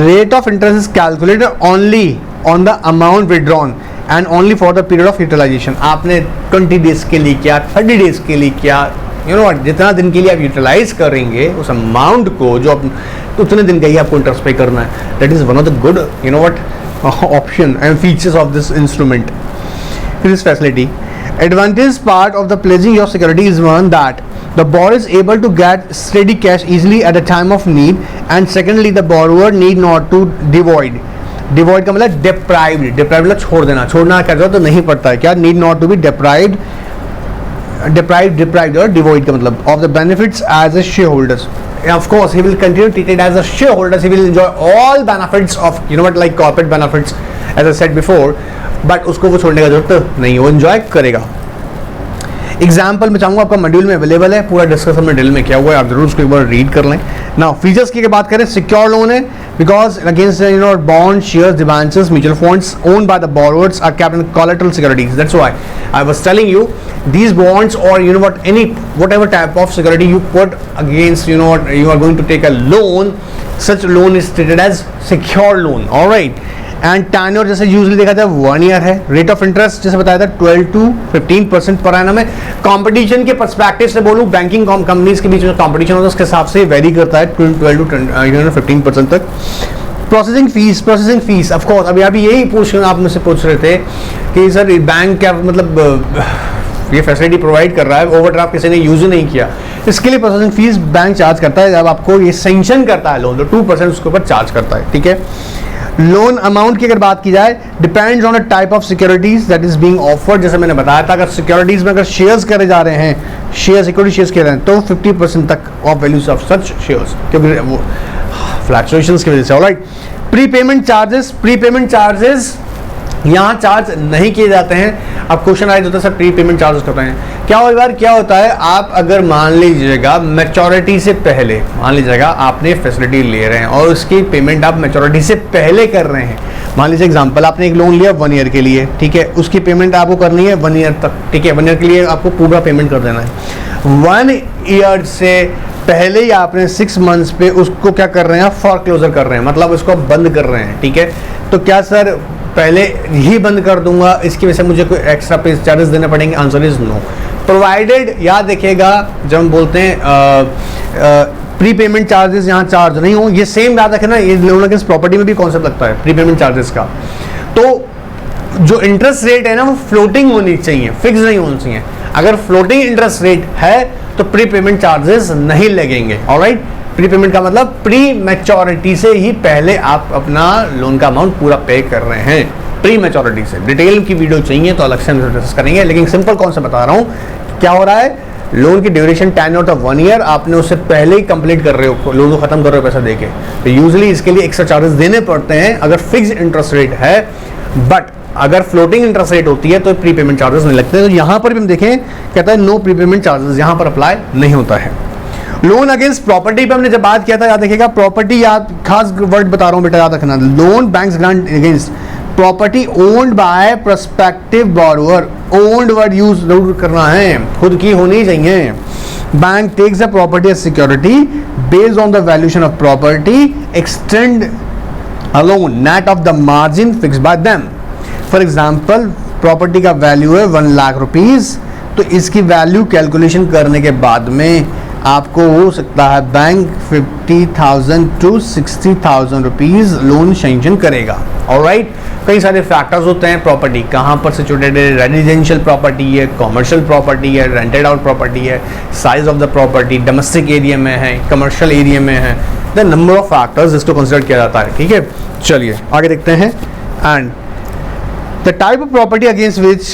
Speaker 1: rate of interest is calculated only on the amount withdrawn and only for the period of utilization. आपने 20 डेज के लिए किया, 30 डेज के लिए किया, यू नो व्हाट, जितना दिन के लिए आप यूटिलाइज करेंगे उस अमाउंट को, जो आप उतने दिन का ही आपको इंटरेस्ट पे करना है। That is one of the good you know what option and features of this instrument, this facility. Advantage part of the pledging your security is one that the borrower is able to get steady cash easily at a time of need, and secondly the borrower need not to devoid का मतलब deprived मतलब छोड़ देना, छोड़ना क्या जरूरत तो नहीं पड़ता है, क्या need not to be deprived और devoid का मतलब of the benefits as a shareholders. Of course he will continue treated as a shareholders, he will enjoy all benefits of you know what like corporate benefits as I said before, but उसको वो छोड़ने का जरूरत नहीं, वो enjoy करेगा। Example मैं चाहूँगा आपका मॉड्यूल में अवेलेबल है, पूरा डिस्कस हमने डिटेल में किया हुआ है, आप जरूर उसको एक बार रीड कर लें। नाउ फीचर्स की बात करें, सिक्योर लोन है because against you know bond, shares, debentures, mutual funds owned by the borrowers are kept in collateral securities. That's why I was telling you these bonds or you know what any whatever type of security you put against you know what you are going to take a loan, such loan is treated as secure loan, all right, and tenure जैसे usually देखा जाए 1 year है। Rate of interest जैसे बताया था 12 to 15% per annum है। Competition के perspective से बोलूं, बैंकिंग कंपनीज के बीच में कंपटीशन होता है उसके हिसाब से वेरी करता है 12 to 15% तक। प्रोसेसिंग फीस ऑफ कोर्स अभी यही क्वेश्चन आप मुझसे पूछ रहे थे कि सर बैंक क्या मतलब ये फैसिलिटी प्रोवाइड कर रहा है, ओवरड्राफ्ट किसी ने यूज ही नहीं किया, इसके लिए प्रोसेसिंग फीस बैंक चार्ज करता है। जब आपको ये सैंक्शन करता है लोन तो 2% उसके ऊपर चार्ज करता है, ठीक है। लोन अमाउंट की अगर बात की जाए, depends on the type of securities that is being offered. जैसे मैंने बताया था, अगर सिक्योरिटीज में अगर शेयर्स करे जा रहे हैं, सिक्योरिटी शेयर्स करे हैं तो 50% तक of values of such shares, क्योंकि वो फ्लक्चुएशंस की वजह से। ऑलराइट, प्रीपेमेंट चार्जेस यहाँ चार्ज नहीं किए जाते हैं। अब क्वेश्चन आया होता है सर प्रीपेमेंट चार्जेस करते हैं क्या होता है, आप अगर मान लीजिएगा मैच्योरिटी से पहले, मान लीजिएगा आपने फैसिलिटी ले रहे हैं और उसकी पेमेंट आप मैच्योरिटी से पहले कर रहे हैं। मान लीजिए एग्जांपल, आपने एक लोन लिया 1 ईयर के लिए, ठीक है, उसकी पेमेंट आपको करनी है 1 ईयर तक, ठीक है, 1 ईयर के लिए आपको पूरा पेमेंट कर देना है। 1 ईयर से पहले ही आपने 6 मंथ्स पे उसको क्या कर रहे हैं, फॉरक्लोजर कर रहे हैं, मतलब उसको बंद कर रहे हैं, ठीक है। तो क्या सर पहले ही बंद कर दूंगा, इसकी वजह से मुझे कोई एक्स्ट्रा पे चार्जेस देने पड़ेंगे? Answer is no. प्रोवाइडेड, याद देखिएगा जब हम बोलते हैं प्री पेमेंट चार्जेस यहाँ चार्ज नहीं हो, ये सेम याद रखना, ये लोन अगेंस्ट प्रॉपर्टी में भी कॉन्सेप्ट लगता है प्री पेमेंट चार्जेस का। तो जो इंटरेस्ट रेट है ना वो फ्लोटिंग होनी चाहिए, फिक्स नहीं होनी चाहिए। अगर फ्लोटिंग इंटरेस्ट रेट है तो प्री पेमेंट चार्जेस नहीं लगेंगे। ऑलराइट, प्री पेमेंट का मतलब प्री मैच्योरिटी से ही पहले आप अपना लोन का अमाउंट पूरा पे कर रहे हैं, प्री मैच्योरिटी से। डिटेल की वीडियो चाहिए तो अलग से हम डिस्कस करेंगे, लेकिन सिंपल कौन सा बता रहा हूँ क्या हो रहा है। लोन की ड्यूरेशन 10 और 1 ईयर, आपने उससे पहले ही कंप्लीट कर रहे हो, लोन को खत्म कर रहे हो पैसा देके, तो यूजुअली इसके लिए एक्स्ट्रा चार्जेस देने पड़ते हैं अगर फिक्स इंटरेस्ट रेट है। बट अगर फ्लोटिंग इंटरेस्ट रेट होती है तो प्री पेमेंट चार्जेस नहीं लगते। तो यहाँ पर भी हम देखें, कहता है नो प्री पेमेंट चार्जेस, यहाँ पर अप्लाई नहीं होता है। लोन अगेंस्ट प्रॉपर्टी पे हमने जब बात किया था, याद रखिएगा प्रॉपर्टी, याद खास वर्ड बता रहा हूं बेटा, याद रखना। Loan banks grant against property owned by prospective borrower, owned word use जरूर करना है, खुद की होनी चाहिए। Bank takes the property as security based on the valuation of property, extend a loan net of the margin fixed by them. For example, property का value है 1 lakh rupees, तो इसकी वैल्यू कैलकुलेशन करने के बाद में आपको हो सकता है bank 50,000 to 60,000 rupees loan sanction करेगा। ऑलराइट, कई सारे फैक्टर्स होते हैं, प्रॉपर्टी कहाँ पर सिचुएटेड है, रेजिडेंशियल प्रॉपर्टी है, कॉमर्शियल प्रॉपर्टी है, रेंटेड आउट प्रॉपर्टी है, size of the property, domestic area में है, कमर्शियल एरिया में है, द नंबर ऑफ फैक्टर्स जिसको कंसिडर किया जाता है, ठीक है। चलिए आगे देखते हैं। And The type of property against which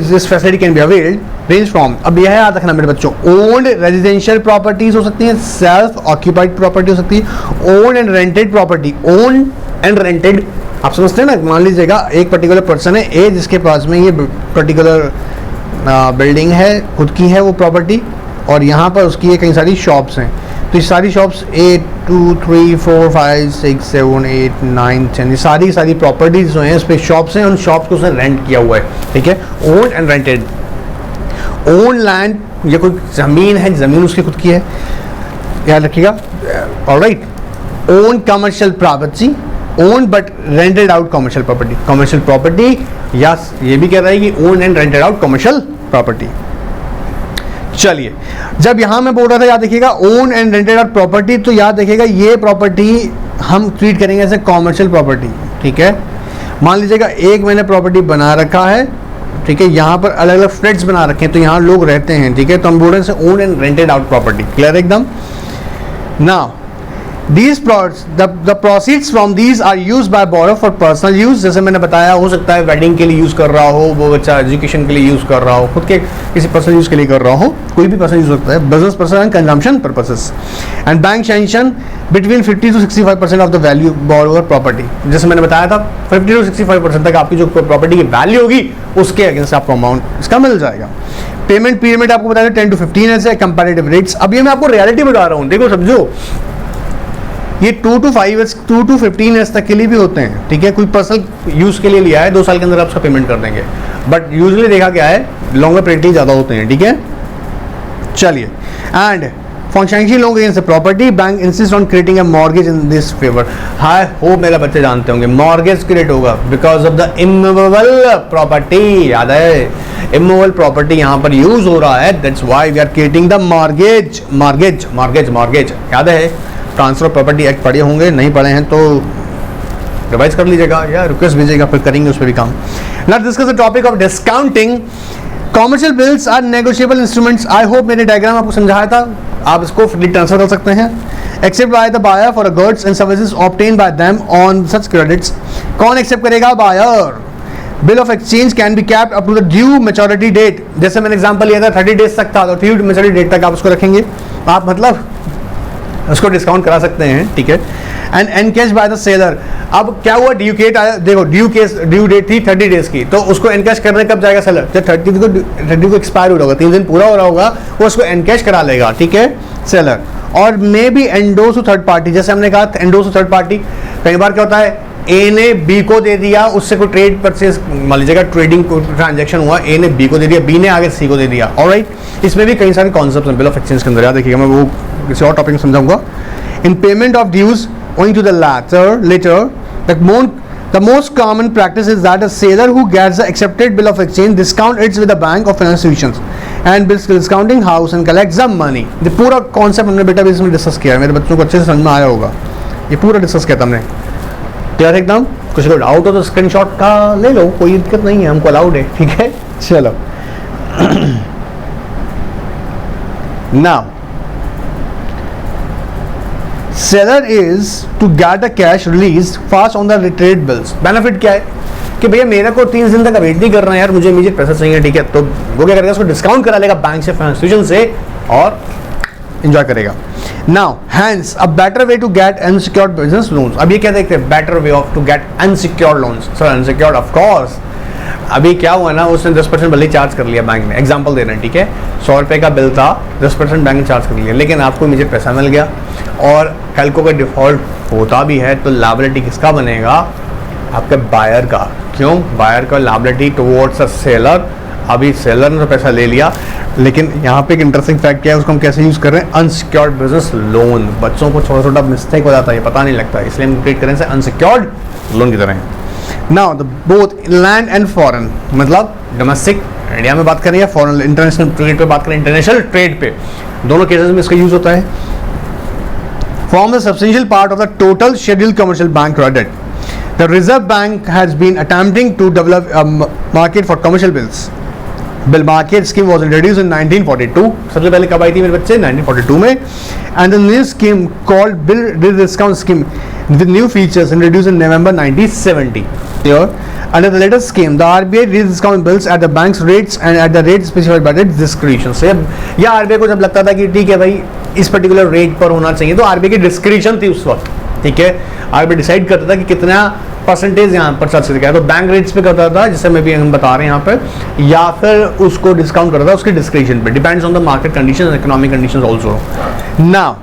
Speaker 1: this facility can be availed range from, अब यह याद रखना मेरे बच्चों, owned residential properties हो सकती हैं, self occupied property हो सकती है, owned and rented property, owned and rented, आप समझते हैं ना। मान लीजिएगा एक पर्टिकुलर पर्सन है ए जिसके पास में ये पर्टिकुलर बिल्डिंग है, खुद की है वो प्रॉपर्टी, और यहाँ पर उसकी ये कई सारी शॉप्स हैं, तो ये सारी शॉप्स 1 2 3 4 5 6 7 8 9 10 ये सारी प्रॉपर्टीज जो हैं, इस पे शॉप्स हैं, उन शॉप्स को उसने रेंट किया हुआ है, ठीक है। Owned and rented, own land, ये कोई ज़मीन है, ज़मीन उसकी खुद की है, याद रखिएगा। Alright, own commercial property, own but rented out commercial property, या ये भी कह रहा है कि own and rented out commercial property. चलिए, जब यहां मैं बोल रहा था याद देखिएगा own and rented out property, तो याद देखिएगा ये प्रॉपर्टी हम ट्रीट करेंगे एज ए कॉमर्शियल प्रॉपर्टी, ठीक है। मान लीजिएगा एक मैंने प्रॉपर्टी बना रखा है, ठीक है, यहाँ पर अलग अलग फ्लैट्स बना रखे हैं, तो यहाँ लोग रहते हैं, ठीक है, तो हम बोल रहे हैं own and rented out property. Clear एकदम। Now These the proceeds from these are used by borrower for personal use, जैसे मैंने बताया, हो सकता है वेडिंग के लिए यूज कर रहा हो वो बच्चा, एजुकेशन के लिए यूज कर रहा हो, खुद के किसी पर्सनल यूज के लिए कर रहा हो, कोई भी पर्सन यूज हो सकता है, business person and consumption purposes. And bank sanction between 50 to 65% of the value borrower property, जैसे मैंने बताया था 50 to 65% तक आपकी जो प्रॉपर्टी की वैल्यू होगी उसके अगेंस्ट आपको अमाउंट इसका मिल जाएगा। पेमेंट पीरियड आपको बताया 10 to 15 ऐसे कंपैरेटिव रेट्स। अब ये मैं आपको रियलिटी बता रहा हूँ, देखो समझो, ये 2 to 5 years 2 to 15 years तक के लिए भी होते हैं, ठीक है। कोई पर्सनल यूज के लिए लिया है, 2 साल के अंदर आप उसका पेमेंट कर देंगे, बट यूजुअली देखा गया है लॉन्गर पीरियड के ज़्यादा होते हैं, ठीक है। चलिए, and financial loan against the property, bank insist on creating a mortgage in this favour. Hi hope मेरे बच्चे जानते होंगे मॉर्गेज क्रिएट होगा because of the immovable property. याद है इमूवेबल प्रॉपर्टी यहाँ पर यूज हो रहा है, that's why we are creating the mortgage mortgage mortgage mortgage. याद है ट्रांसफर प्रॉपर्टी एक्ट पढ़े होंगे, नहीं पढ़े हैं तो रिवाइज कर लीजिएगा या रिक्वेस्ट भेजिएगा, फिर करेंगे उस पर भी काम। Let's discuss the topic of discounting. Commercial bills are negotiable instruments. I hope मैंने डायग्राम आपको समझाया था, आप इसको फ्री ट्रांसफर कर सकते हैं। Accept by the buyer for goods and services obtain by them on such credits. कौन एक्सेप्ट करेगा? Buyer. Bill of exchange can be capped up to the due maturity date. जैसे मैंने एग्जांपल लिया था 30 days तक था, तो ड्यू मैच्योरिटी डेट तक आप उसको रखेंगे, आप मतलब उसको डिस्काउंट करा सकते हैं, ठीक है। And encash by the seller. अब क्या हुआ, ड्यू डेट आया, देखो ड्यू डेट थी 30 डेज की, तो उसको एनकैश करने कब जाएगा सेलर? जब 30 को एक्सपायर हो रहा होगा, 3 दिन पूरा हो रहा होगा, वो उसको एनकैश करा लेगा, ठीक है, सेलर। और maybe endorsed to third party, जैसे हमने कहा एंडोस टू थर्ड पार्टी। कई बार क्या होता है, ए ने बी को दे दिया, उससे कोई ट्रेड परचेज मान लीजिएगा ट्रेडिंग ट्रांजेक्शन हुआ, ए ने बी को दे दिया, बी ने आगे सी को दे दिया, ऑलराइट। इसमें भी कई सारे कॉन्सेप्ट हैं बिल ऑफ एक्सचेंज के अंदर, याद देखिएगा, मैं वो किसी और टॉपिक में समझाऊंगा। In payment of dues owing to the later, the most common practice is that a seller who gets the accepted bill of exchange discount it with the bank or financial institutions and bills discounting house and collects the money। ये पूरा concept हमने बेटा भी इसमें discuss किया है, मेरे बच्चों को अच्छे से समझ में आया होगा, ये पूरा डिस्कस किया था हमने, क्लियर एकदम। कुछ लोग डाउट हो तो स्क्रीनशॉट का ले लो, कोई दिक्कत नहीं है, हमको अलाउड है, ठीक है। चलो now seller is to get the cash released fast on the trade bills। Benefit क्या है कि भैया मेरे को 3 दिन तक वेट नहीं करना यार, मुझे इमीडिएट पैसा चाहिए, ठीक है। तो वो क्या करेगा, उसको डिस्काउंट करा लेगा बैंक से, फाइनेंशियल से, और एंजॉय करेगा। Now here's a better way to get unsecured business loans. अब ये क्या देखते हैं, better way of to get unsecured loans. Sir unsecured of course, अभी क्या हुआ ना, उसने 10% भले चार्ज कर लिया बैंक ने, एग्जांपल दे रहे हैं, ठीक है। 100 रुपये का बिल था, 10% बैंक ने चार्ज कर लिया, लेकिन आपको इमीडिएट पैसा मिल गया, और कल को कोई डिफॉल्ट होता भी है तो लायबिलिटी किसका बनेगा? आपके बायर का। क्यों? बायर का लायबिलिटी टुवर्ड्स अ सेलर। अभी सेलर ने तो पैसा ले लिया, लेकिन यहाँ पे एक इंटरेस्टिंग फैक्ट क्या है, उसको हम कैसे यूज़ कर रहे हैं, अनसिक्योर्ड बिजनेस लोन। बच्चों को छोटा छोटा मिस्टेक हो जाता है, पता नहीं लगता, इसलिए हम क्रिएट करें अनसिक्योर्ड लोन की तरह। Now the both land and foreign, मतलब डोमेस्टिक इंडिया में बात करें या फॉरेन इंटरनेशनल ट्रेड पे बात करें, इंटरनेशनल ट्रेड पे, दोनों केसेस में इसका यूज होता है। Form the substantial part of the total scheduled commercial bank credit. The reserve bank has been attempting to develop a market for commercial bills. Bill market scheme was introduced in 1942। सबसे पहले कब आई थी मेरे बच्चे? 1942 में। And the new scheme called bill discount scheme with new features introduced in November 1970. Here, under the latest scheme, the RBI rediscount bills at the bank's rates and at the rate specified by its discretion. So, या RBI को जब लगता था कि ठीक है भाई इस पर्टिकुलर रेट पर होना चाहिए, तो RBI की डिस्क्रिप्शन थी उस वक्त, ठीक है। RBI डिसाइड करता था कि कितना परसेंटेज यहाँ पर चल सकता है, तो बैंक रेट्स पे करता था, जिससे मैं भी हम बता रहे हैं यहाँ पे, या फिर उसको डिस्काउंट करता था उसकी डिस्क्रिप्शन पे, depends on the market condition and economic condition also. Now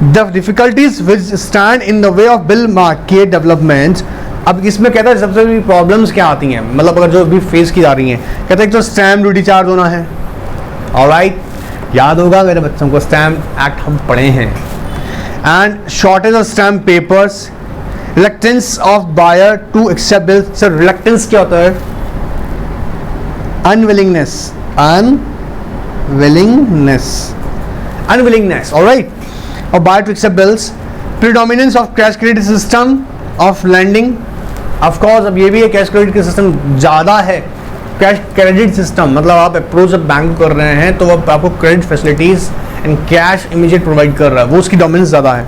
Speaker 1: The difficulties which stand in the way of bill market development। अब इसमें कहता है सबसे बड़ी प्रॉब्लम्स क्या आती हैं, मतलब अगर जो भी फेस की जा रही हैं, कहते हैं तो स्टैम्प ड्यूटी चार्ज होना है, ऑलराइट, याद होगा मेरे बच्चों को, स्टैम्प एक्ट हम पढ़े हैं। And shortage of stamp papers, reluctance of buyer to accept bills. Sir reluctance क्या होता है? Unwillingness, alright, or buyer to accept bills। predominance of cash credit system of lending। of course अब ये भी है, कैश क्रेडिट का system ज़्यादा है। कैश क्रेडिट सिस्टम मतलब आप अप्रोच जब बैंक कर रहे हैं तो वो आपको credit facilities and cash immediate provide कर रहा है, वो उसकी डोमिनेंस ज़्यादा है।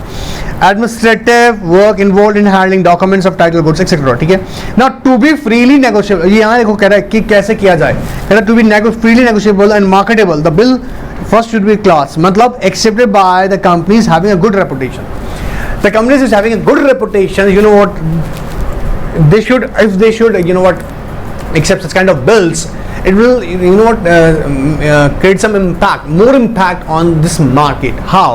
Speaker 1: Administrative work involve in handling documents of title goods etcetera, ठीक है ना। टू बी फ्रीली नेगोशिएबल, ये यहाँ देखो कह रहा है कि कैसे किया जाए, कह रहा है to be freely negotiable and marketable the bill first should be class, मतलब accepted by the companies having a good reputation। The companies is having a good reputation, you know what they should, if they should, you know what, accept such kind of bills, it will, you know what, create some impact, more impact on this market। How?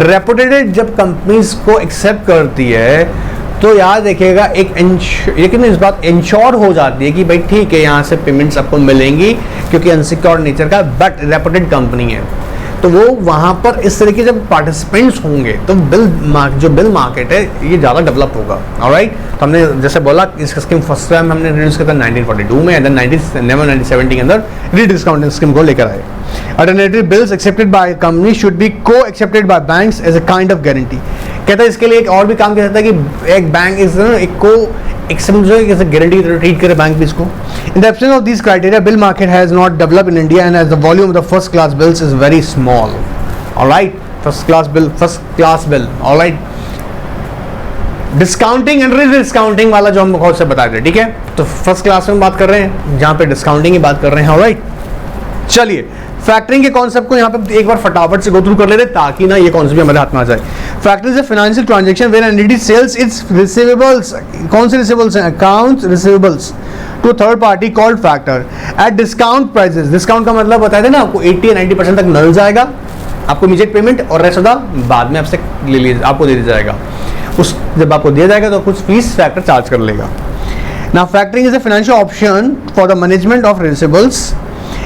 Speaker 1: Reputed जब companies को accept करती है तो याद देखिएगा एक लेकिन इस बात इंश्योर हो जाती है कि भाई ठीक है यहाँ से पेमेंट्स आपको मिलेंगी क्योंकि अनसिक्योर्ड नेचर का, बट रेपुटेड कंपनी है। तो वो वहाँ पर इस तरह के जब पार्टिसिपेंट्स होंगे तो जो बिल मार्केट है ये ज़्यादा डेवलप होगा। ऑलराइट, तो हमने जैसे बोला इसका स्कीम फर्स्ट टाइम हमने इंट्रोड्यूस किया था 1942 में, देन 1970 के अंदर रीडिस्काउंटिंग स्कीम को लेकर आए। Alternative bills accepted by a company should be co-accepted by banks as a kind of guarantee। कहता है इसके लिए एक और भी काम किया जाता है कि एक बैंक एक समझो कि गारंटी ट्रीट करे बैंक भी इसको। In the absence of these criteria, bill market has not developed in India and as the volume of the first class bills is very small। Alright, first class bill, alright। Discounting and discounting वाला जो हम बहुत से बता रहे हैं, ठीक है, तो फर्स्ट क्लास में बात कर रहे हैं जहाँ पे डिस्काउंटिंग की बात कर रहे हैं। ऑलराइट, चलिए फैक्टरिंग के कॉन्सेप्ट को यहाँ पे एक बार फटाफट से गो थ्रू कर लेते हैं ताकि ना ये कॉन्सेप्ट हमारे हाथ में आ जाए। Factoring is a financial transaction where entity sells its receivables, कौन से रिसीवेबल्स हैं, accounts receivables to third party called factor at discount prices. Discount का मतलब बताया था ना आपको 80 या 90% तक मिल जाएगा आपको इमीडिएट पेमेंट, और रेस्ट बाद में आपसे ले लिया आपको दे दिया जाएगा। उस जब आपको दिया जाएगा तो कुछ फीस फैक्टर चार्ज कर लेगा। Now factoring is a financial option for the management of receivables।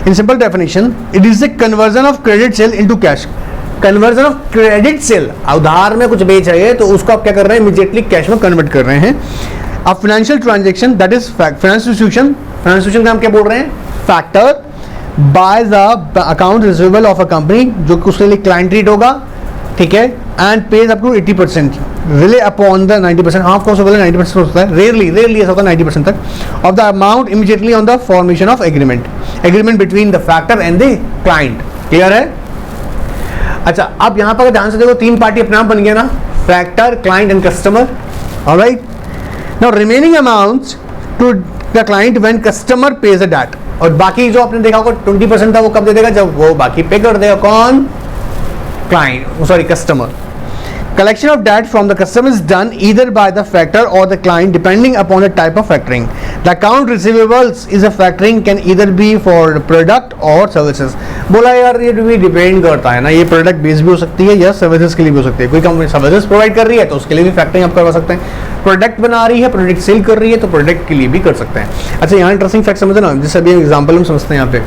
Speaker 1: In simple definition, it is the conversion of credit sale into cash। Conversion of credit sale, उधार में कुछ बेच रहे हैं तो उसको आप क्या कर रहे हैं, इमीडिएटली कैश में कन्वर्ट कर रहे हैं। अब financial transaction that is financial institution का हम क्या बोल रहे हैं, factor buy the account receivable of a company, जो कि उसके लिए क्लाइंट ट्रीट होगा, ठीक है, and pays up to 80% rely upon the 90%। Of course 90% होता है, रेयरली ऐसा होता है 90% तक of the amount immediately on the formation of agreement between the factor and the client. Clear है? अच्छा, अब यहाँ पर ध्यान से देखो, तीन पार्टी अपने आप बन गया ना, factor, client and customer. Alright, now remaining amounts to the client when customer pays a debt, और बाकी जो आपने देखा होगा 20% था वो कब दे देगा, जब वो बाकी पे कर देगा। कौन? customer। Collection of debt from the customer is done either by the factor or the client depending upon the type of factoring। The account receivables is a factoring can either be for product or services। बोला यार ये भी depend करता है ना, ये product base भी हो सकती है या सर्विसेज के लिए भी हो सकती है। कोई कंपनी सर्विसेज प्रोवाइड कर रही है तो उसके लिए भी फैक्टरिंग आप करवा सकते हैं, प्रोडक्ट बना रही है, प्रोडक्ट सेल कर रही है तो प्रोडक्ट के लिए भी कर सकते हैं। अच्छा, यहाँ इंटरेस्टिंग फैक्ट समझे ना, जैसे अभी एग्जाम्पल हम समझते हैं यहाँ पे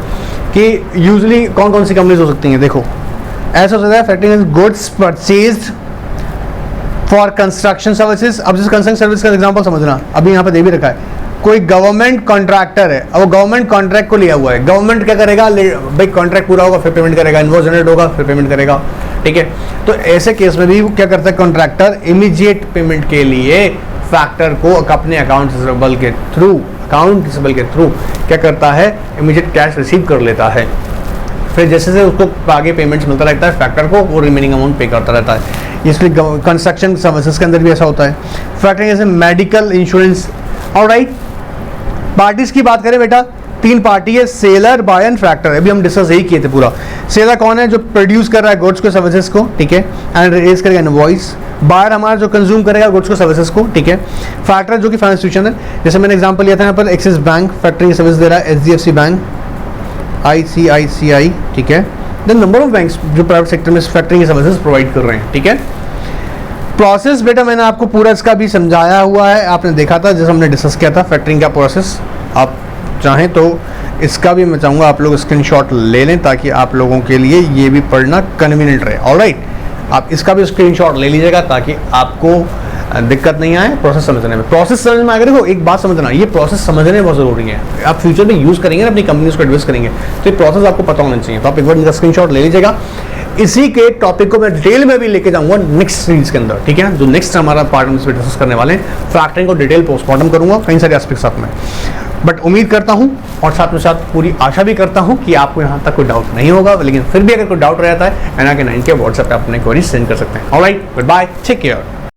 Speaker 1: कि यूजली कौन कौन सी कंपनीज हो सकती हैं। देखो ऐसा हो सकता है, factoring is goods purchased for construction services. अब जैसे कंस्ट्रक्शन सर्विस का एग्जांपल समझना, अभी यहाँ पे दे भी रखा है, कोई गवर्नमेंट कॉन्ट्रैक्टर है, अब वो गवर्नमेंट कॉन्ट्रैक्ट को लिया हुआ है, गवर्नमेंट क्या करेगा, भाई कॉन्ट्रैक्ट पूरा होगा फिर पेमेंट करेगा, इनवॉइस जनरेट होगा फिर पेमेंट करेगा, ठीक है। तो ऐसे केस में भी क्या करता है कॉन्ट्रैक्टर, इमीडिएट पेमेंट के लिए फैक्टर को अपने अकाउंट रिसीवेबल के थ्रू क्या करता है, इमीडिएट कैश रिसीव कर लेता है। फिर जैसे से उसको आगे पेमेंट्स मिलता रहता है फैक्टर को, वो रिमेनिंग अमाउंट पे करता रहता है। इसलिए कंस्ट्रक्शन सर्विसेज के अंदर भी ऐसा होता है। फैक्टरिंग जैसे मेडिकल इंश्योरेंस। ऑलराइट, पार्टीज की बात करें बेटा, तीन पार्टी है, सेलर, बायर एंड फैक्टर। अभी हम डिस्कस यही किए थे पूरा। सेलर कौन है, जो प्रोड्यूस कर रहा है गुड्स को सर्विसेज को, ठीक है, एंड रेज करेगा इनवॉइस। बायर हमारा जो कंज्यूम करेगा गुड्स को सर्विसेज को, ठीक है। फैक्टर जो कि फाइनेंस इंस्टीट्यूशन है, जैसे मैंने एग्जाम्पल लिया था यहाँ पर, एक्सिस बैंक फैक्टरिंग सर्विस दे रहा है, HDFC बैंक, ICICI, ठीक है। देन नंबर ऑफ बैंक्स जो प्राइवेट सेक्टर में फैक्टरिंग सर्विसेज प्रोवाइड कर रहे हैं, ठीक है। प्रोसेस बेटा मैंने आपको पूरा इसका भी समझाया हुआ है, आपने देखा था जैसे हमने डिस्कस किया था फैक्टरिंग का प्रोसेस। आप चाहें तो इसका भी मैं चाहूँगा आप लोग स्क्रीनशॉट ले लें ताकि आप लोगों के लिए ये भी पढ़ना कन्वीनियंट रहे। ऑलराइट, आप इसका भी स्क्रीनशॉट ले लीजिएगा ताकि आपको दिक्कत नहीं आए प्रोसेस समझने में। प्रोसेस समझ में आएगा, देखो एक बात समझना, ये प्रोसेस समझने बहुत ज़रूरी है। आप फ्यूचर में यूज़ करेंगे ना, अपनी कंपनीज को एडवाइस करेंगे तो ये प्रोसेस आपको पता होना चाहिए। तो आप एक बार इनका स्क्रीनशॉट ले लीजिएगा। इसी के टॉपिक को मैं डिटेल में भी लेके जाऊंगा नेक्स्ट सीरीज के अंदर, ठीक है। जो नेक्स्ट हमारा पार्ट में डिस्कस करने वाले हैं, फैक्टरिंग को डिटेल पोस्टमार्टम करूंगा कई सारे एस्पेक्ट्स साथ में। बट उम्मीद करता हूं और साथ में साथ पूरी आशा भी करता हूं कि आपको यहाँ तक कोई डाउट नहीं होगा, लेकिन फिर भी अगर कोई डाउट रहता है NRK9 के व्हाट्सएप पे अपने क्वेरी सेंड कर सकते हैं। Alright, goodbye, take care.